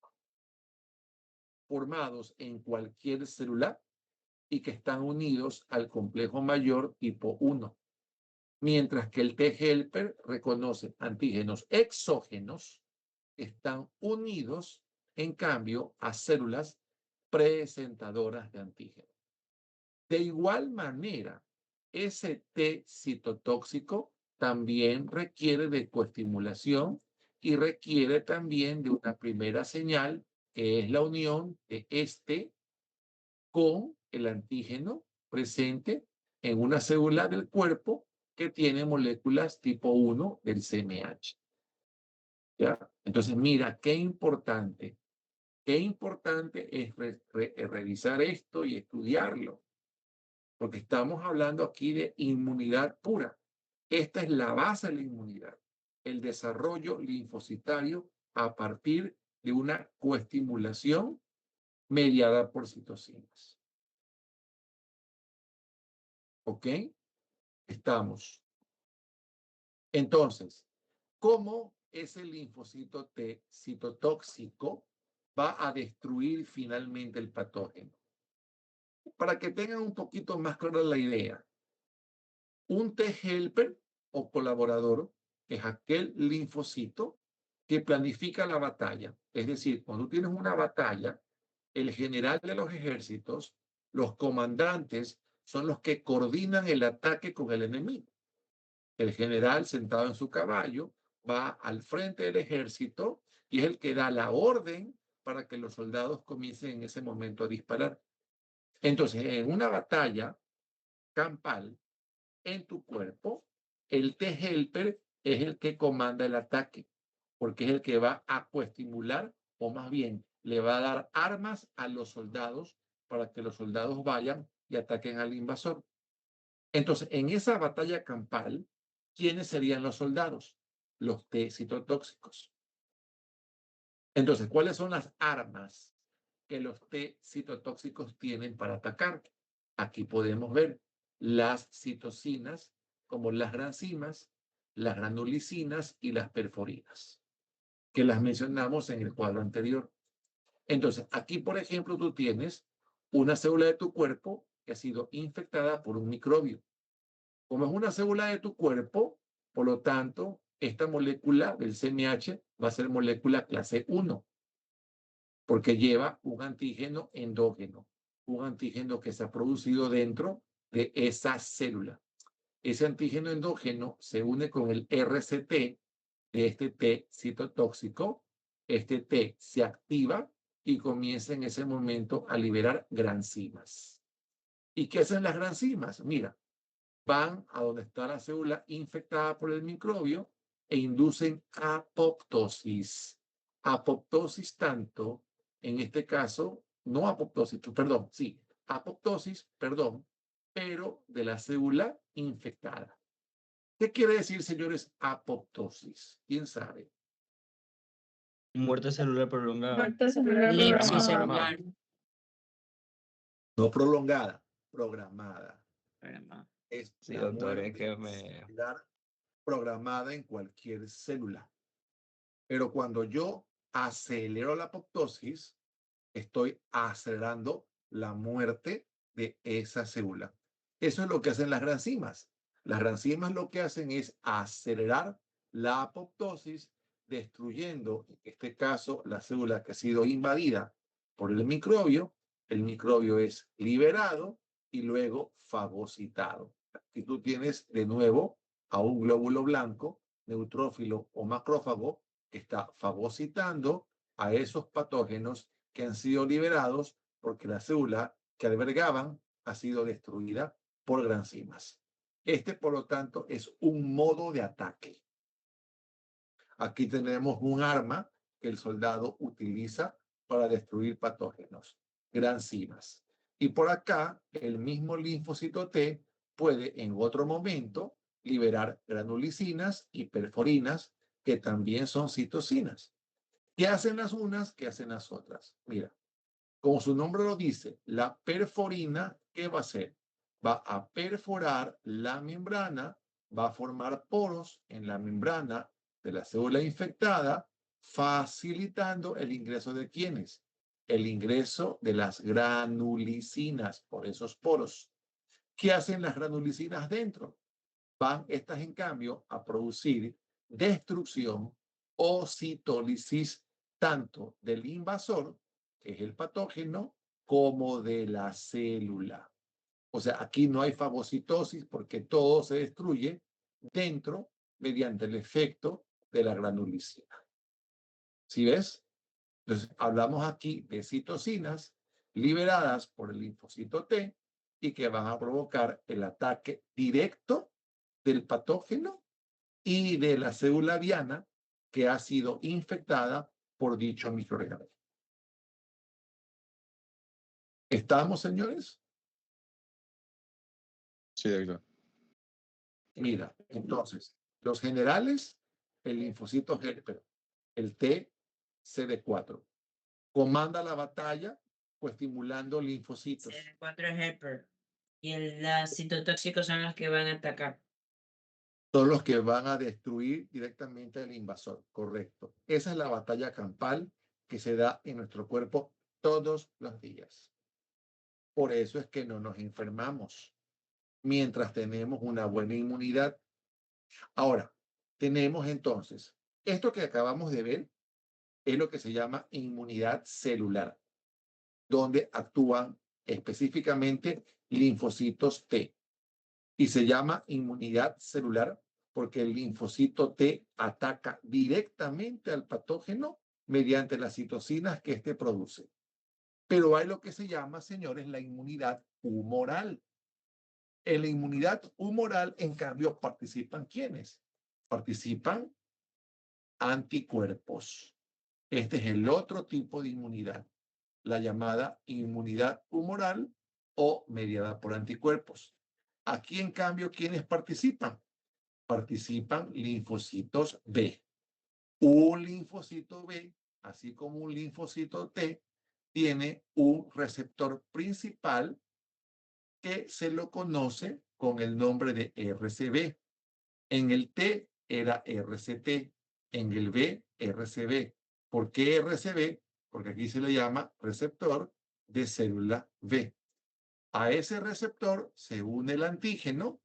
formados en cualquier célula y que están unidos al complejo mayor tipo 1. Mientras que el T helper reconoce antígenos exógenos que están unidos, en cambio, a células presentadoras de antígenos. De igual manera, ese T citotóxico también requiere de coestimulación y requiere también de una primera señal, que es la unión de este con el antígeno presente en una célula del cuerpo que tiene moléculas tipo 1 del CMH. ¿Ya? Entonces, mira, qué importante es revisar esto y estudiarlo, porque estamos hablando aquí de inmunidad pura. Esta es la base de la inmunidad, el desarrollo linfocitario a partir de una coestimulación mediada por citocinas. ¿Ok? Estamos. Entonces, ¿cómo ese linfocito T citotóxico va a destruir finalmente el patógeno? Para que tengan un poquito más clara la idea, un T helper o colaborador es aquel linfocito que planifica la batalla. Es decir, cuando tú tienes una batalla, el general de los ejércitos, los comandantes, son los que coordinan el ataque con el enemigo. El general, sentado en su caballo, va al frente del ejército y es el que da la orden para que los soldados comiencen en ese momento a disparar. Entonces, en una batalla campal, en tu cuerpo, el T-helper es el que comanda el ataque, porque es el que va a coestimular, o más bien, le va a dar armas a los soldados para que los soldados vayan y ataquen al invasor. Entonces, en esa batalla campal, ¿quiénes serían los soldados? Los T citotóxicos. Entonces, ¿cuáles son las armas que los T citotóxicos tienen para atacar? Aquí podemos ver las citocinas, como las rancimas, las granulicinas y las perforinas, que las mencionamos en el cuadro anterior. Entonces, aquí, por ejemplo, tú tienes una célula de tu cuerpo que ha sido infectada por un microbio. Como es una célula de tu cuerpo, por lo tanto, esta molécula del CMH va a ser molécula clase 1, porque lleva un antígeno endógeno, un antígeno que se ha producido dentro de esa célula. Ese antígeno endógeno se une con el RCT de este T citotóxico. Este T se activa y comienza en ese momento a liberar granzimas. ¿Y qué hacen las granzimas? Mira, van a donde está la célula infectada por el microbio e inducen apoptosis. Apoptosis tanto, en este caso, no apoptosis, perdón, sí, apoptosis, perdón, pero de la célula infectada. ¿Qué quiere decir, señores, apoptosis? ¿Quién sabe? Muerte celular prolongada. Muerte celular Elipsis programada. celular. No prolongada, programada. Es Sí, la doctor, es muerte que me... celular programada en cualquier célula. Pero cuando yo acelero la apoptosis, estoy acelerando la muerte de esa célula. Eso es lo que hacen las granzimas. Las granzimas lo que hacen es acelerar la apoptosis, destruyendo, en este caso, la célula que ha sido invadida por el microbio. El microbio es liberado y luego fagocitado. Aquí tú tienes de nuevo a un glóbulo blanco, neutrófilo o macrófago, que está fagocitando a esos patógenos que han sido liberados porque la célula que albergaban ha sido destruida por granzimas. Este, por lo tanto, es un modo de ataque. Aquí tenemos un arma que el soldado utiliza para destruir patógenos, granzimas. Y por acá, el mismo linfocito T puede en otro momento liberar granulicinas y perforinas, que también son citocinas. ¿Qué hacen las unas? ¿Qué hacen las otras? Mira, como su nombre lo dice, la perforina, ¿qué va a hacer? Va a perforar la membrana, va a formar poros en la membrana de la célula infectada, facilitando el ingreso de ¿quiénes? El ingreso de las granulicinas por esos poros. ¿Qué hacen las granulicinas dentro? Van estas, en cambio, a producir destrucción o citólisis tanto del invasor, que es el patógeno, como de la célula. O sea, aquí no hay fagocitosis porque todo se destruye dentro mediante el efecto de la granulicina. ¿Sí ves? Entonces, hablamos aquí de citocinas liberadas por el linfocito T y que van a provocar el ataque directo del patógeno y de la célula diana que ha sido infectada por dicho microorganismo. ¿Estamos, señores? Sí, doctor. Mira, entonces, los generales, el linfocito helper, el TCD4, comanda la batalla o estimulando linfocitos. CD4 es helper. Y los citotóxicos son los que van a atacar. Son los que van a destruir directamente al invasor, correcto. Esa es la batalla campal que se da en nuestro cuerpo todos los días. Por eso es que no nos enfermamos mientras tenemos una buena inmunidad. Ahora, tenemos entonces, esto que acabamos de ver es lo que se llama inmunidad celular, donde actúan específicamente linfocitos T. Y se llama inmunidad celular porque el linfocito T ataca directamente al patógeno mediante las citocinas que éste produce. Pero hay lo que se llama, señores, la inmunidad humoral. En la inmunidad humoral, en cambio, participan ¿quiénes? Participan anticuerpos. Este es el otro tipo de inmunidad, la llamada inmunidad humoral o mediada por anticuerpos. Aquí, en cambio, ¿quiénes participan? Participan linfocitos B. Un linfocito B, así como un linfocito T, tiene un receptor principal que se lo conoce con el nombre de RCB. En el T era RCT, en el B, RCB. ¿Por qué RCB? Porque aquí se le llama receptor de célula B. A ese receptor se une el antígeno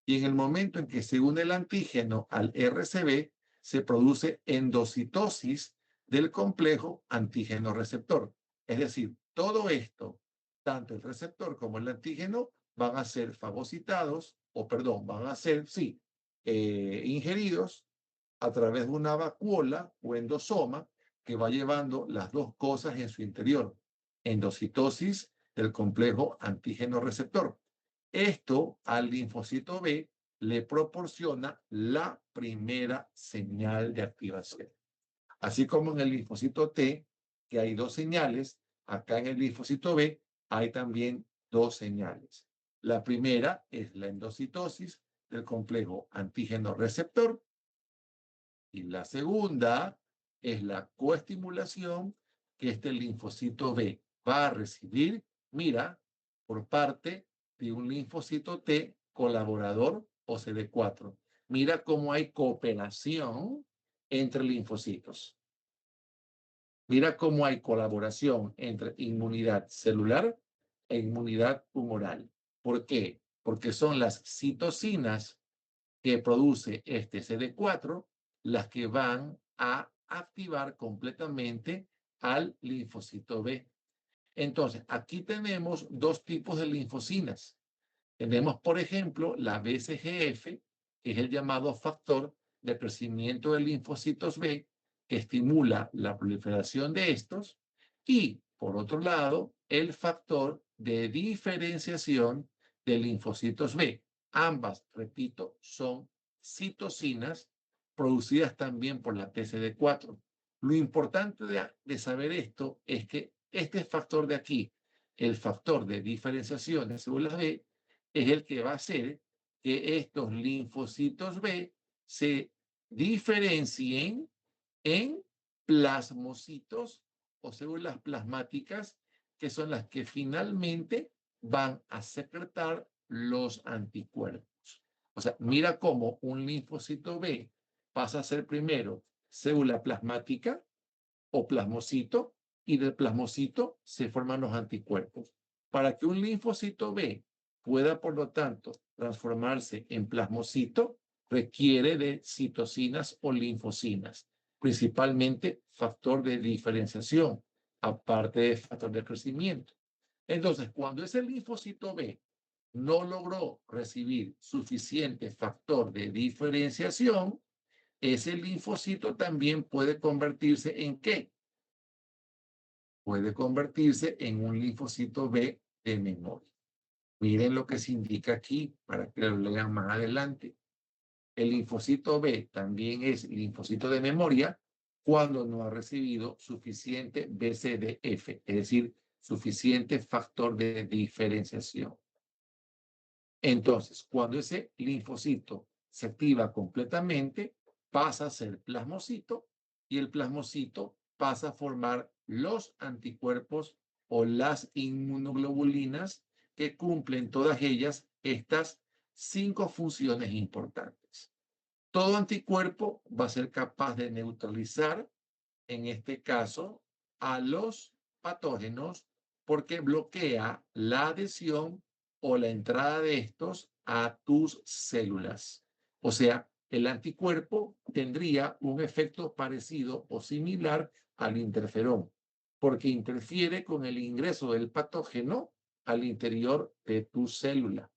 y en el momento en que se une el antígeno al RCB, se produce endocitosis del complejo antígeno-receptor. Es decir, todo esto, tanto el receptor como el antígeno, van a ser fagocitados, van a ser, ingeridos a través de una vacuola o endosoma que va llevando las dos cosas en su interior. Endocitosis del complejo antígeno receptor. Esto al linfocito B le proporciona la primera señal de activación. Así como en el linfocito T, que hay dos señales, acá en el linfocito B hay también dos señales. La primera es la endocitosis del complejo antígeno receptor y la segunda es la coestimulación que este linfocito B va a recibir, mira, por parte de un linfocito T colaborador o CD4. Mira cómo hay cooperación entre linfocitos. Mira cómo hay colaboración entre inmunidad celular e inmunidad humoral. ¿Por qué? Porque son las citocinas que produce este CD4 las que van a activar completamente al linfocito B. Entonces, aquí tenemos dos tipos de linfocinas. Tenemos, por ejemplo, la BCGF, que es el llamado factor de crecimiento de linfocitos B, que estimula la proliferación de estos, y, por otro lado, el factor de diferenciación de linfocitos B. Ambas, repito, son citocinas producidas también por la TCD4. Lo importante de saber esto es que este factor de aquí, el factor de diferenciación de células B, es el que va a hacer que estos linfocitos B se diferencien en plasmocitos o células plasmáticas, que son las que finalmente van a secretar los anticuerpos. O sea, mira cómo un linfocito B pasa a ser primero célula plasmática o plasmocito, y del plasmocito se forman los anticuerpos. Para que un linfocito B pueda, por lo tanto, transformarse en plasmocito, requiere de citocinas o linfocinas, principalmente factor de diferenciación, aparte de factor de crecimiento. Entonces, cuando ese linfocito B no logró recibir suficiente factor de diferenciación, ese linfocito también puede convertirse en ¿qué? Puede convertirse en un linfocito B de memoria. Miren lo que se indica aquí para que lo lean más adelante. El linfocito B también es linfocito de memoria cuando no ha recibido suficiente BCDF, es decir, suficiente factor de diferenciación. Entonces, cuando ese linfocito se activa completamente, pasa a ser plasmocito y el plasmocito pasa a formar los anticuerpos o las inmunoglobulinas que cumplen todas ellas estas 5 funciones importantes. Todo anticuerpo va a ser capaz de neutralizar, en este caso, a los patógenos porque bloquea la adhesión o la entrada de estos a tus células. O sea, el anticuerpo tendría un efecto parecido o similar al interferón, porque interfiere con el ingreso del patógeno al interior de tu célula.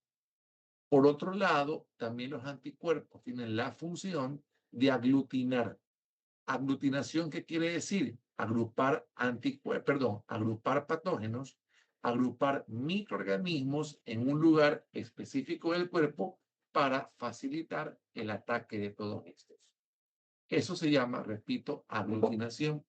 Por otro lado, también los anticuerpos tienen la función de aglutinar. Aglutinación, ¿qué quiere decir? Agrupar agrupar patógenos, agrupar microorganismos en un lugar específico del cuerpo para facilitar el ataque de todos estos. Eso se llama, repito, aglutinación.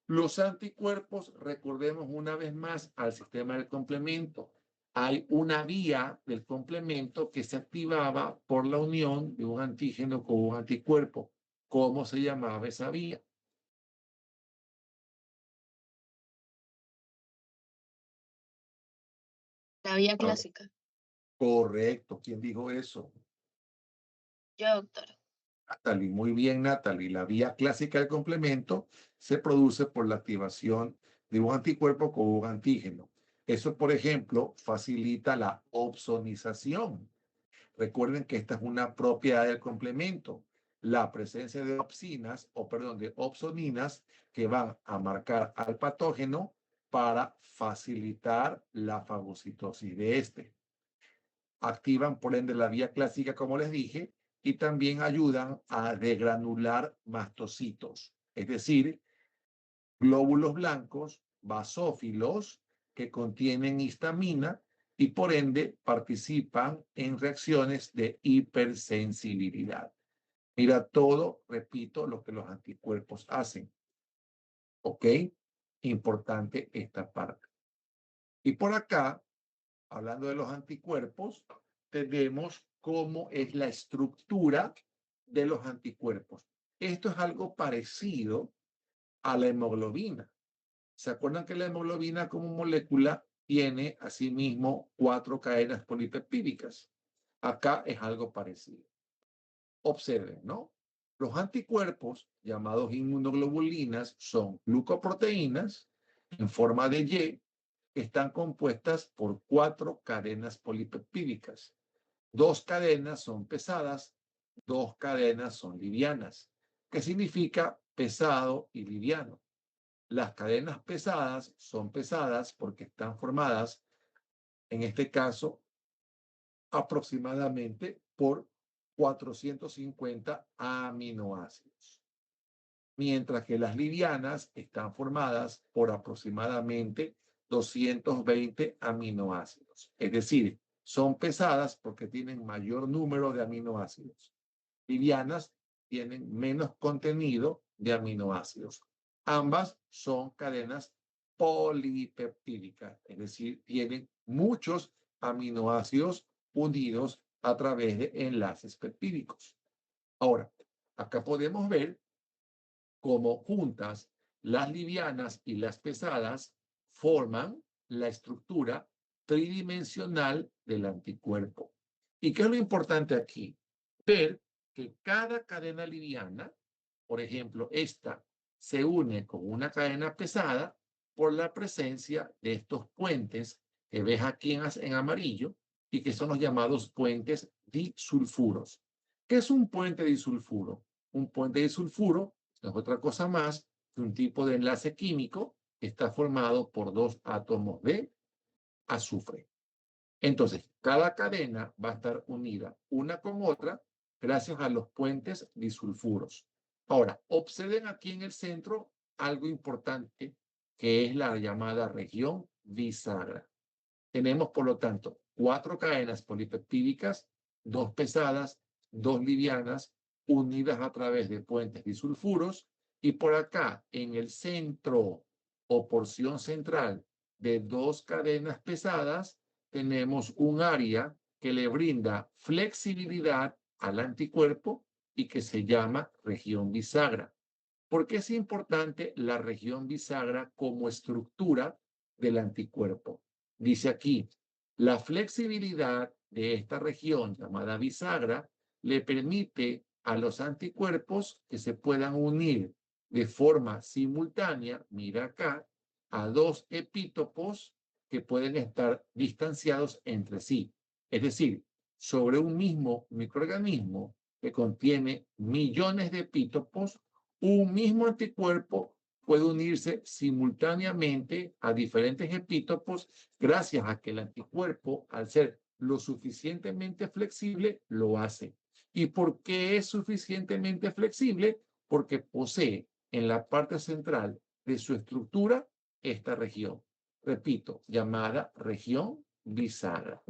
Los anticuerpos, recordemos una vez más al sistema del complemento. Hay una vía del complemento que se activaba por la unión de un antígeno con un anticuerpo. ¿Cómo se llamaba esa vía? La vía clásica. Correcto. ¿Quién dijo eso? Yo, doctor. Natalie, muy bien, Natalie. La vía clásica del complemento se produce por la activación de un anticuerpo con un antígeno. Eso, por ejemplo, facilita la opsonización. Recuerden que esta es una propiedad del complemento. La presencia de de opsoninas que van a marcar al patógeno para facilitar la fagocitosis de este. Activan, por ende, la vía clásica, como les dije, y también ayudan a degranular mastocitos. Es decir, glóbulos blancos basófilos que contienen histamina y por ende participan en reacciones de hipersensibilidad. Mira todo, repito, lo que los anticuerpos hacen. ¿Ok? Importante esta parte. Y por acá, hablando de los anticuerpos, tenemos cómo es la estructura de los anticuerpos. Esto es algo parecido a la hemoglobina. ¿Se acuerdan que la hemoglobina como molécula tiene asimismo 4 cadenas polipeptídicas? Acá es algo parecido. Observen, ¿no? Los anticuerpos, llamados inmunoglobulinas, son glucoproteínas en forma de Y, que están compuestas por 4 cadenas polipeptídicas. 2 cadenas son pesadas, 2 cadenas son livianas. ¿Qué significa pesado y liviano? Las cadenas pesadas son pesadas porque están formadas, en este caso, aproximadamente por 450 aminoácidos, mientras que las livianas están formadas por aproximadamente 220 aminoácidos. Es decir, son pesadas porque tienen mayor número de aminoácidos. Livianas tienen menos contenido de aminoácidos. Ambas son cadenas polipeptídicas, es decir, tienen muchos aminoácidos unidos a través de enlaces peptídicos. Ahora, acá podemos ver cómo juntas las livianas y las pesadas forman la estructura tridimensional del anticuerpo. ¿Y qué es lo importante aquí? Ver que cada cadena liviana, por ejemplo, esta se une con una cadena pesada por la presencia de estos puentes que ves aquí en amarillo y que son los llamados puentes disulfuros. ¿Qué es un puente disulfuro? Un puente disulfuro no es otra cosa más que un tipo de enlace químico que está formado por 2 átomos de azufre. Entonces, cada cadena va a estar unida una con otra gracias a los puentes disulfuros. Ahora, observen aquí en el centro algo importante que es la llamada región bisagra. Tenemos, por lo tanto, 4 cadenas polipeptídicas, 2 pesadas, 2 livianas, unidas a través de puentes disulfuros, y por acá, en el centro o porción central de 2 cadenas pesadas, tenemos un área que le brinda flexibilidad al anticuerpo y que se llama región bisagra. ¿Por qué es importante la región bisagra como estructura del anticuerpo? Dice aquí, la flexibilidad de esta región llamada bisagra le permite a los anticuerpos que se puedan unir de forma simultánea, mira acá, a 2 epítopos que pueden estar distanciados entre sí. Es decir, sobre un mismo microorganismo que contiene millones de epítopos, un mismo anticuerpo puede unirse simultáneamente a diferentes epítopos gracias a que el anticuerpo, al ser lo suficientemente flexible, lo hace. ¿Y por qué es suficientemente flexible? Porque posee en la parte central de su estructura esta región. Repito, llamada región bisagra.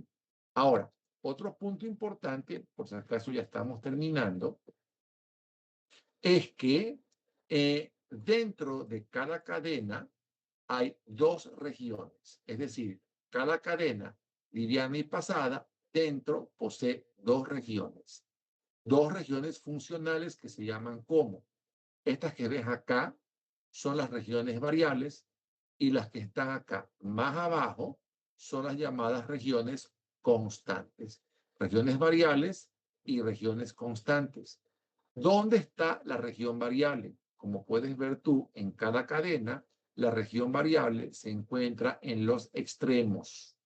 Ahora, otro punto importante, por si acaso ya estamos terminando, es que dentro de cada cadena hay 2 regiones, es decir, cada cadena liviana y pasada dentro posee 2 regiones. 2 regiones funcionales que se llaman como. Estas que ves acá son las regiones variables y las que están acá más abajo son las llamadas regiones constantes. Regiones variables y regiones constantes. ¿Dónde está la región variable? Como puedes ver tú, en cada cadena, la región variable se encuentra en los extremos.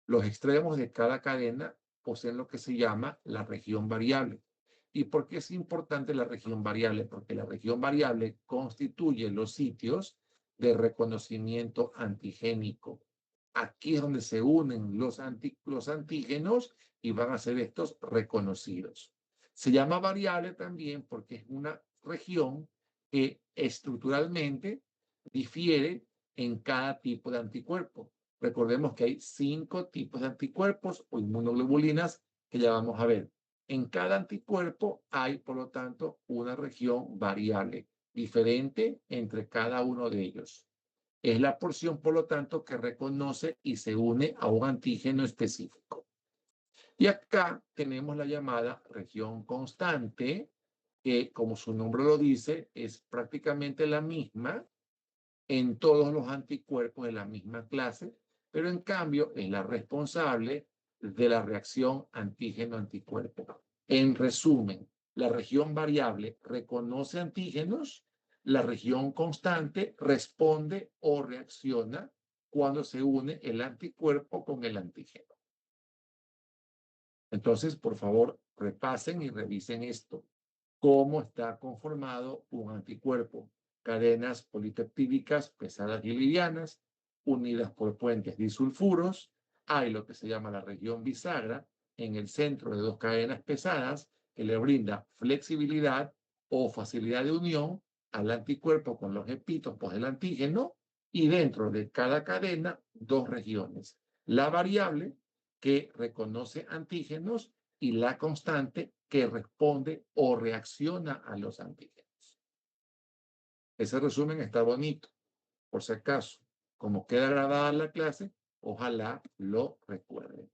Los extremos de cada cadena poseen lo que se llama la región variable. ¿Y por qué es importante la región variable? Porque la región variable constituye los sitios de reconocimiento antigénico. Aquí es donde se unen los antígenos y van a ser estos reconocidos. Se llama variable también porque es una región que estructuralmente difiere en cada tipo de anticuerpo. Recordemos que hay 5 tipos de anticuerpos o inmunoglobulinas que ya vamos a ver. En cada anticuerpo hay, por lo tanto, una región variable, diferente entre cada uno de ellos. Es la porción, por lo tanto, que reconoce y se une a un antígeno específico. Y acá tenemos la llamada región constante, que como su nombre lo dice, es prácticamente la misma en todos los anticuerpos de la misma clase, pero en cambio es la responsable de la reacción antígeno-anticuerpo. En resumen, la región variable reconoce antígenos, la región constante responde o reacciona cuando se une el anticuerpo con el antígeno. Entonces, por favor, repasen y revisen esto. ¿Cómo está conformado un anticuerpo? Cadenas polipeptídicas pesadas y livianas, unidas por puentes disulfuros. Hay lo que se llama la región bisagra, en el centro de 2 cadenas pesadas, que le brinda flexibilidad o facilidad de unión al anticuerpo con los epítopos del antígeno, y dentro de cada cadena 2 regiones. La variable, que reconoce antígenos, y la constante, que responde o reacciona a los antígenos. Ese resumen está bonito. Por si acaso, como queda grabada la clase, ojalá lo recuerden.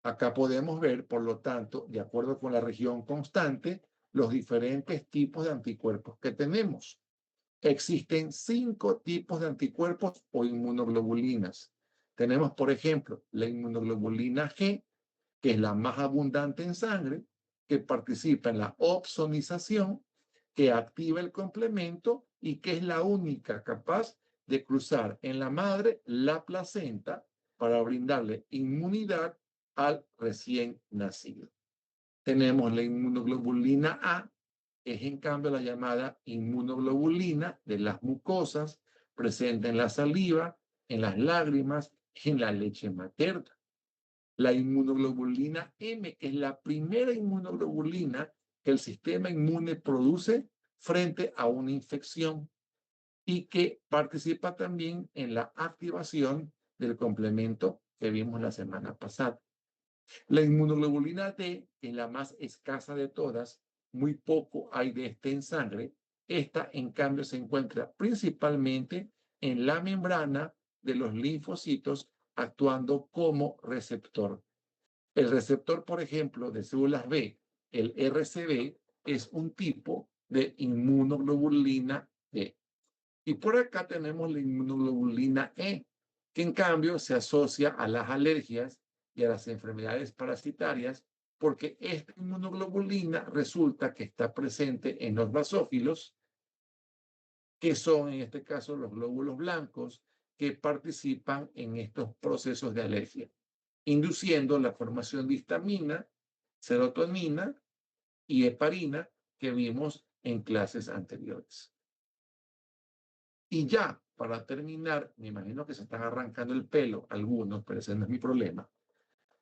Acá podemos ver, por lo tanto, de acuerdo con la región constante, los diferentes tipos de anticuerpos que tenemos. Existen 5 tipos de anticuerpos o inmunoglobulinas. Tenemos, por ejemplo, la inmunoglobulina G, que es la más abundante en sangre, que participa en la opsonización, que activa el complemento y que es la única capaz de cruzar en la madre la placenta para brindarle inmunidad al recién nacido. Tenemos la inmunoglobulina A, que es en cambio la llamada inmunoglobulina de las mucosas, presente en la saliva, en las lágrimas, en la leche materna. La inmunoglobulina M, que es la primera inmunoglobulina que el sistema inmune produce frente a una infección y que participa también en la activación del complemento que vimos la semana pasada. La inmunoglobulina D, que es la más escasa de todas, muy poco hay de esta en sangre. Esta, en cambio, se encuentra principalmente en la membrana de los linfocitos, actuando como receptor. El receptor, por ejemplo, de células B, el RCB, es un tipo de inmunoglobulina D. Y por acá tenemos la inmunoglobulina E, que en cambio se asocia a las alergias y a las enfermedades parasitarias, porque esta inmunoglobulina resulta que está presente en los basófilos, que son en este caso los glóbulos blancos, que participan en estos procesos de alergia, induciendo la formación de histamina, serotonina y heparina que vimos en clases anteriores. Y ya, para terminar, me imagino que se están arrancando el pelo algunos, pero ese no es mi problema.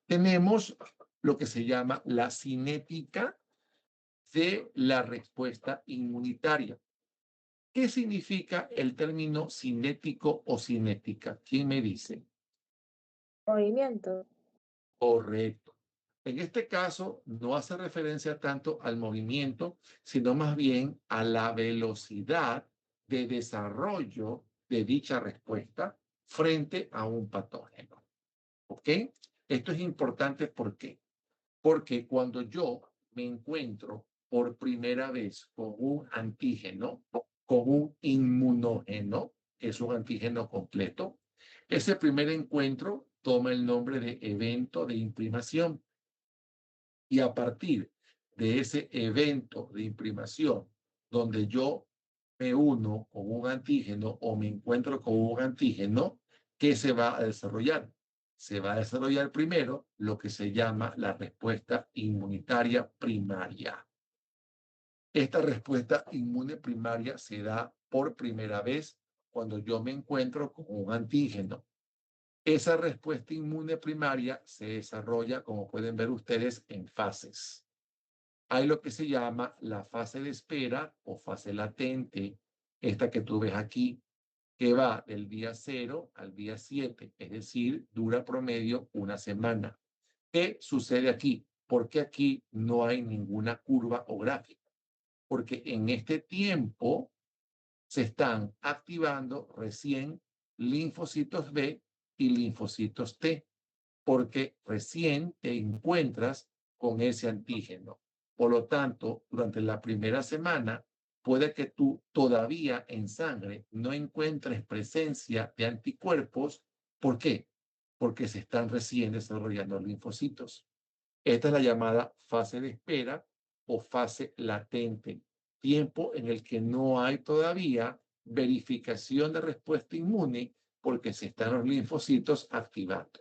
Tenemos lo que se llama la cinética de la respuesta inmunitaria. ¿Qué significa el término cinético o cinética? ¿Quién me dice? Movimiento. Correcto. En este caso, no hace referencia tanto al movimiento, sino más bien a la velocidad de desarrollo de dicha respuesta frente a un patógeno. ¿Ok? Esto es importante, ¿por qué? Porque cuando yo me encuentro por primera vez con un antígeno, con un inmunógeno, que es un antígeno completo, ese primer encuentro toma el nombre de evento de imprimación. Y a partir de ese evento de imprimación, donde yo me uno con un antígeno o me encuentro con un antígeno, ¿qué se va a desarrollar? Se va a desarrollar primero lo que se llama la respuesta inmunitaria primaria. Esta respuesta inmune primaria se da por primera vez cuando yo me encuentro con un antígeno. Esa respuesta inmune primaria se desarrolla, como pueden ver ustedes, en fases. Hay lo que se llama la fase de espera o fase latente, esta que tú ves aquí, que va del día 0 al día 7, es decir, dura promedio una semana. ¿Qué sucede aquí? Porque aquí no hay ninguna curva o gráfica, porque en este tiempo se están activando recién linfocitos B y linfocitos T, porque recién te encuentras con ese antígeno. Por lo tanto, durante la primera semana, puede que tú todavía en sangre no encuentres presencia de anticuerpos. ¿Por qué? Porque se están recién desarrollando linfocitos. Esta es la llamada fase de espera o fase latente, tiempo en el que no hay todavía verificación de respuesta inmune porque se están los linfocitos activando.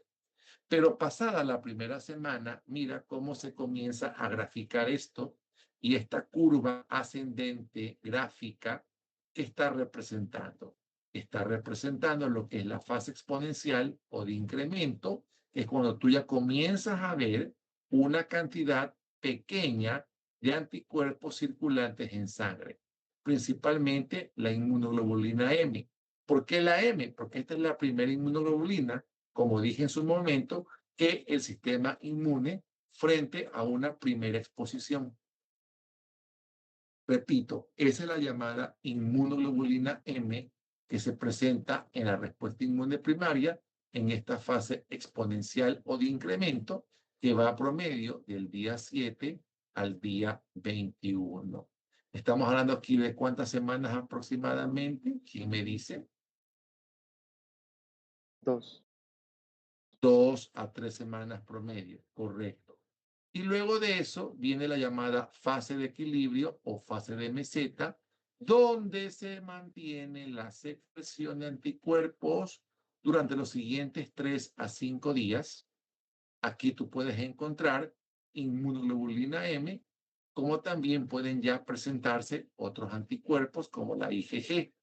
Pero pasada la primera semana, mira cómo se comienza a graficar esto y esta curva ascendente gráfica que está representando. Está representando lo que es la fase exponencial o de incremento, que es cuando tú ya comienzas a ver una cantidad pequeña de anticuerpos circulantes en sangre, principalmente la inmunoglobulina M. ¿Por qué la M? Porque esta es la primera inmunoglobulina, como dije en su momento, que el sistema inmune frente a una primera exposición. Repito, esa es la llamada inmunoglobulina M que se presenta en la respuesta inmune primaria en esta fase exponencial o de incremento que va a promedio del día 7 al día 21. Estamos hablando aquí de cuántas semanas aproximadamente. ¿Quién me dice? 2. 2 a 3 semanas promedio, correcto. Y luego de eso viene la llamada fase de equilibrio o fase de meseta, donde se mantiene la secreción de anticuerpos durante los siguientes 3 a 5 días. Aquí tú puedes encontrar inmunoglobulina M, como también pueden ya presentarse otros anticuerpos como la IgG.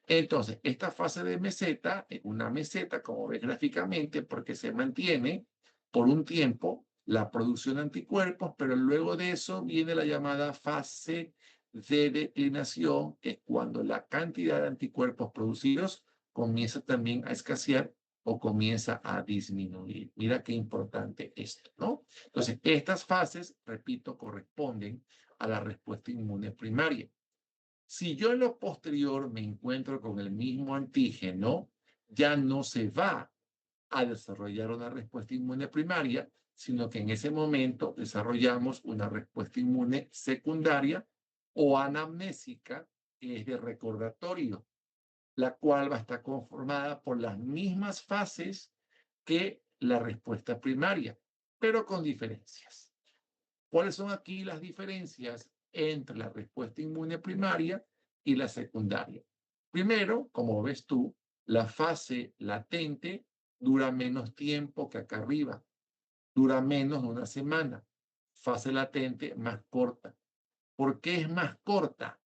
Entonces, esta fase de meseta es una meseta, como ves gráficamente, porque se mantiene por un tiempo la producción de anticuerpos, pero luego de eso viene la llamada fase de declinación, que es cuando la cantidad de anticuerpos producidos comienza también a escasear o comienza a disminuir. Mira qué importante esto, ¿no? Entonces, estas fases, repito, corresponden a la respuesta inmune primaria. Si yo en lo posterior me encuentro con el mismo antígeno, ya no se va a desarrollar una respuesta inmune primaria, sino que en ese momento desarrollamos una respuesta inmune secundaria o anamnésica, que es de recordatorio, la cual va a estar conformada por las mismas fases que la respuesta primaria, pero con diferencias. ¿Cuáles son aquí las diferencias entre la respuesta inmune primaria y la secundaria? Primero, como ves tú, la fase latente dura menos tiempo que acá arriba, dura menos de una semana. Fase latente más corta. ¿Por qué es más corta?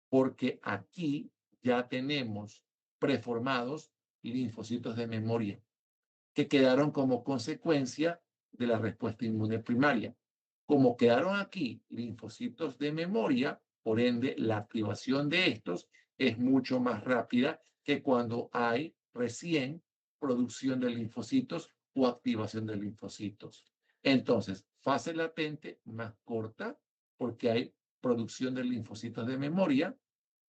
Porque aquí ya tenemos preformados linfocitos de memoria que quedaron como consecuencia de la respuesta inmune primaria. Como quedaron aquí linfocitos de memoria, por ende, la activación de estos es mucho más rápida que cuando hay recién producción de linfocitos o activación de linfocitos. Entonces, fase latente más corta porque hay producción de linfocitos de memoria.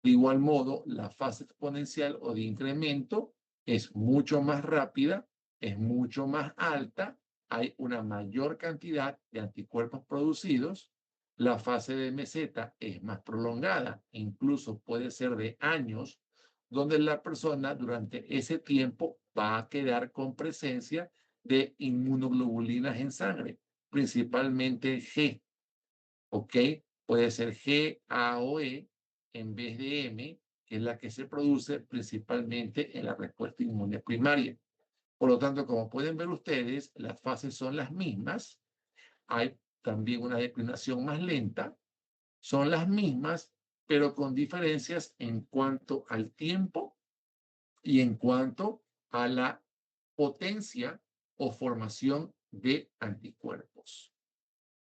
De igual modo, la fase exponencial o de incremento es mucho más rápida, es mucho más alta, hay una mayor cantidad de anticuerpos producidos, la fase de meseta es más prolongada, incluso puede ser de años, donde la persona durante ese tiempo va a quedar con presencia de inmunoglobulinas en sangre, principalmente G, ¿ok? Puede ser G, A o E en vez de M, que es la que se produce principalmente en la respuesta inmune primaria. Por lo tanto, como pueden ver ustedes, las fases son las mismas. Hay también una declinación más lenta. Son las mismas, pero con diferencias en cuanto al tiempo y en cuanto a la potencia o formación de anticuerpos.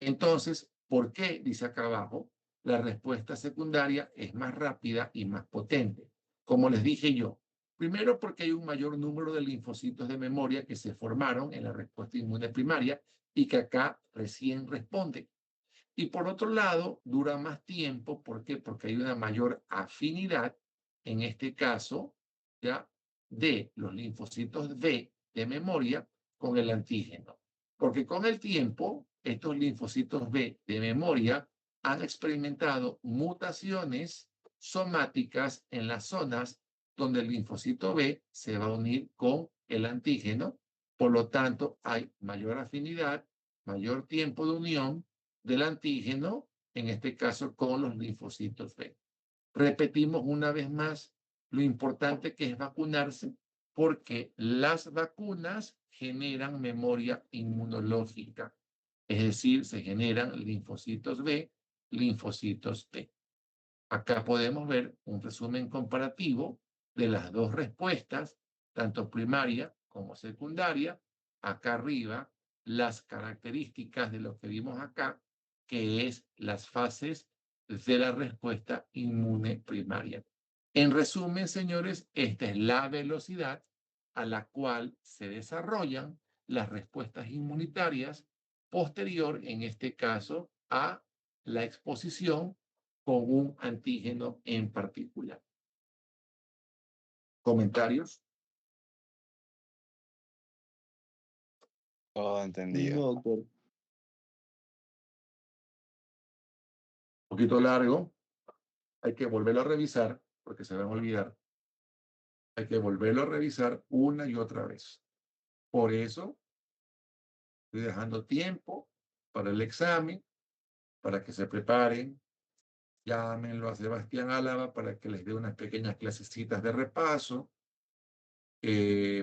Entonces, ¿por qué? Dice acá abajo, la respuesta secundaria es más rápida y más potente. Como les dije yo, primero porque hay un mayor número de linfocitos de memoria que se formaron en la respuesta inmune primaria y que acá recién responden. Y por otro lado, dura más tiempo. ¿Por qué? Porque hay una mayor afinidad, en este caso, ¿ya?, de los linfocitos B de memoria con el antígeno. Porque con el tiempo, estos linfocitos B de memoria han experimentado mutaciones somáticas en las zonas donde el linfocito B se va a unir con el antígeno. Por lo tanto, hay mayor afinidad, mayor tiempo de unión del antígeno, en este caso con los linfocitos B. Repetimos una vez más lo importante que es vacunarse, porque las vacunas generan memoria inmunológica, es decir, se generan linfocitos B, linfocitos T. Acá podemos ver un resumen comparativo de las dos respuestas, tanto primaria como secundaria. Acá arriba, las características de lo que vimos acá, que es las fases de la respuesta inmune primaria. En resumen, señores, esta es la velocidad a la cual se desarrollan las respuestas inmunitarias posterior, en este caso, a la exposición con un antígeno en particular. ¿Comentarios? Todo entendido. No, doctor. Un poquito largo. Hay que volverlo a revisar porque se van a olvidar. Hay que volverlo a revisar una y otra vez. Por eso estoy dejando tiempo para el examen, para que se preparen. Llámenlo a Sebastián Álava para que les dé unas pequeñas clasecitas de repaso.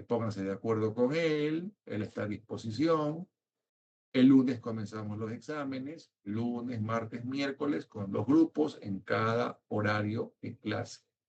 Pónganse de acuerdo con él está a disposición. El lunes comenzamos los exámenes, lunes, martes, miércoles, con 2 grupos en cada horario de clase.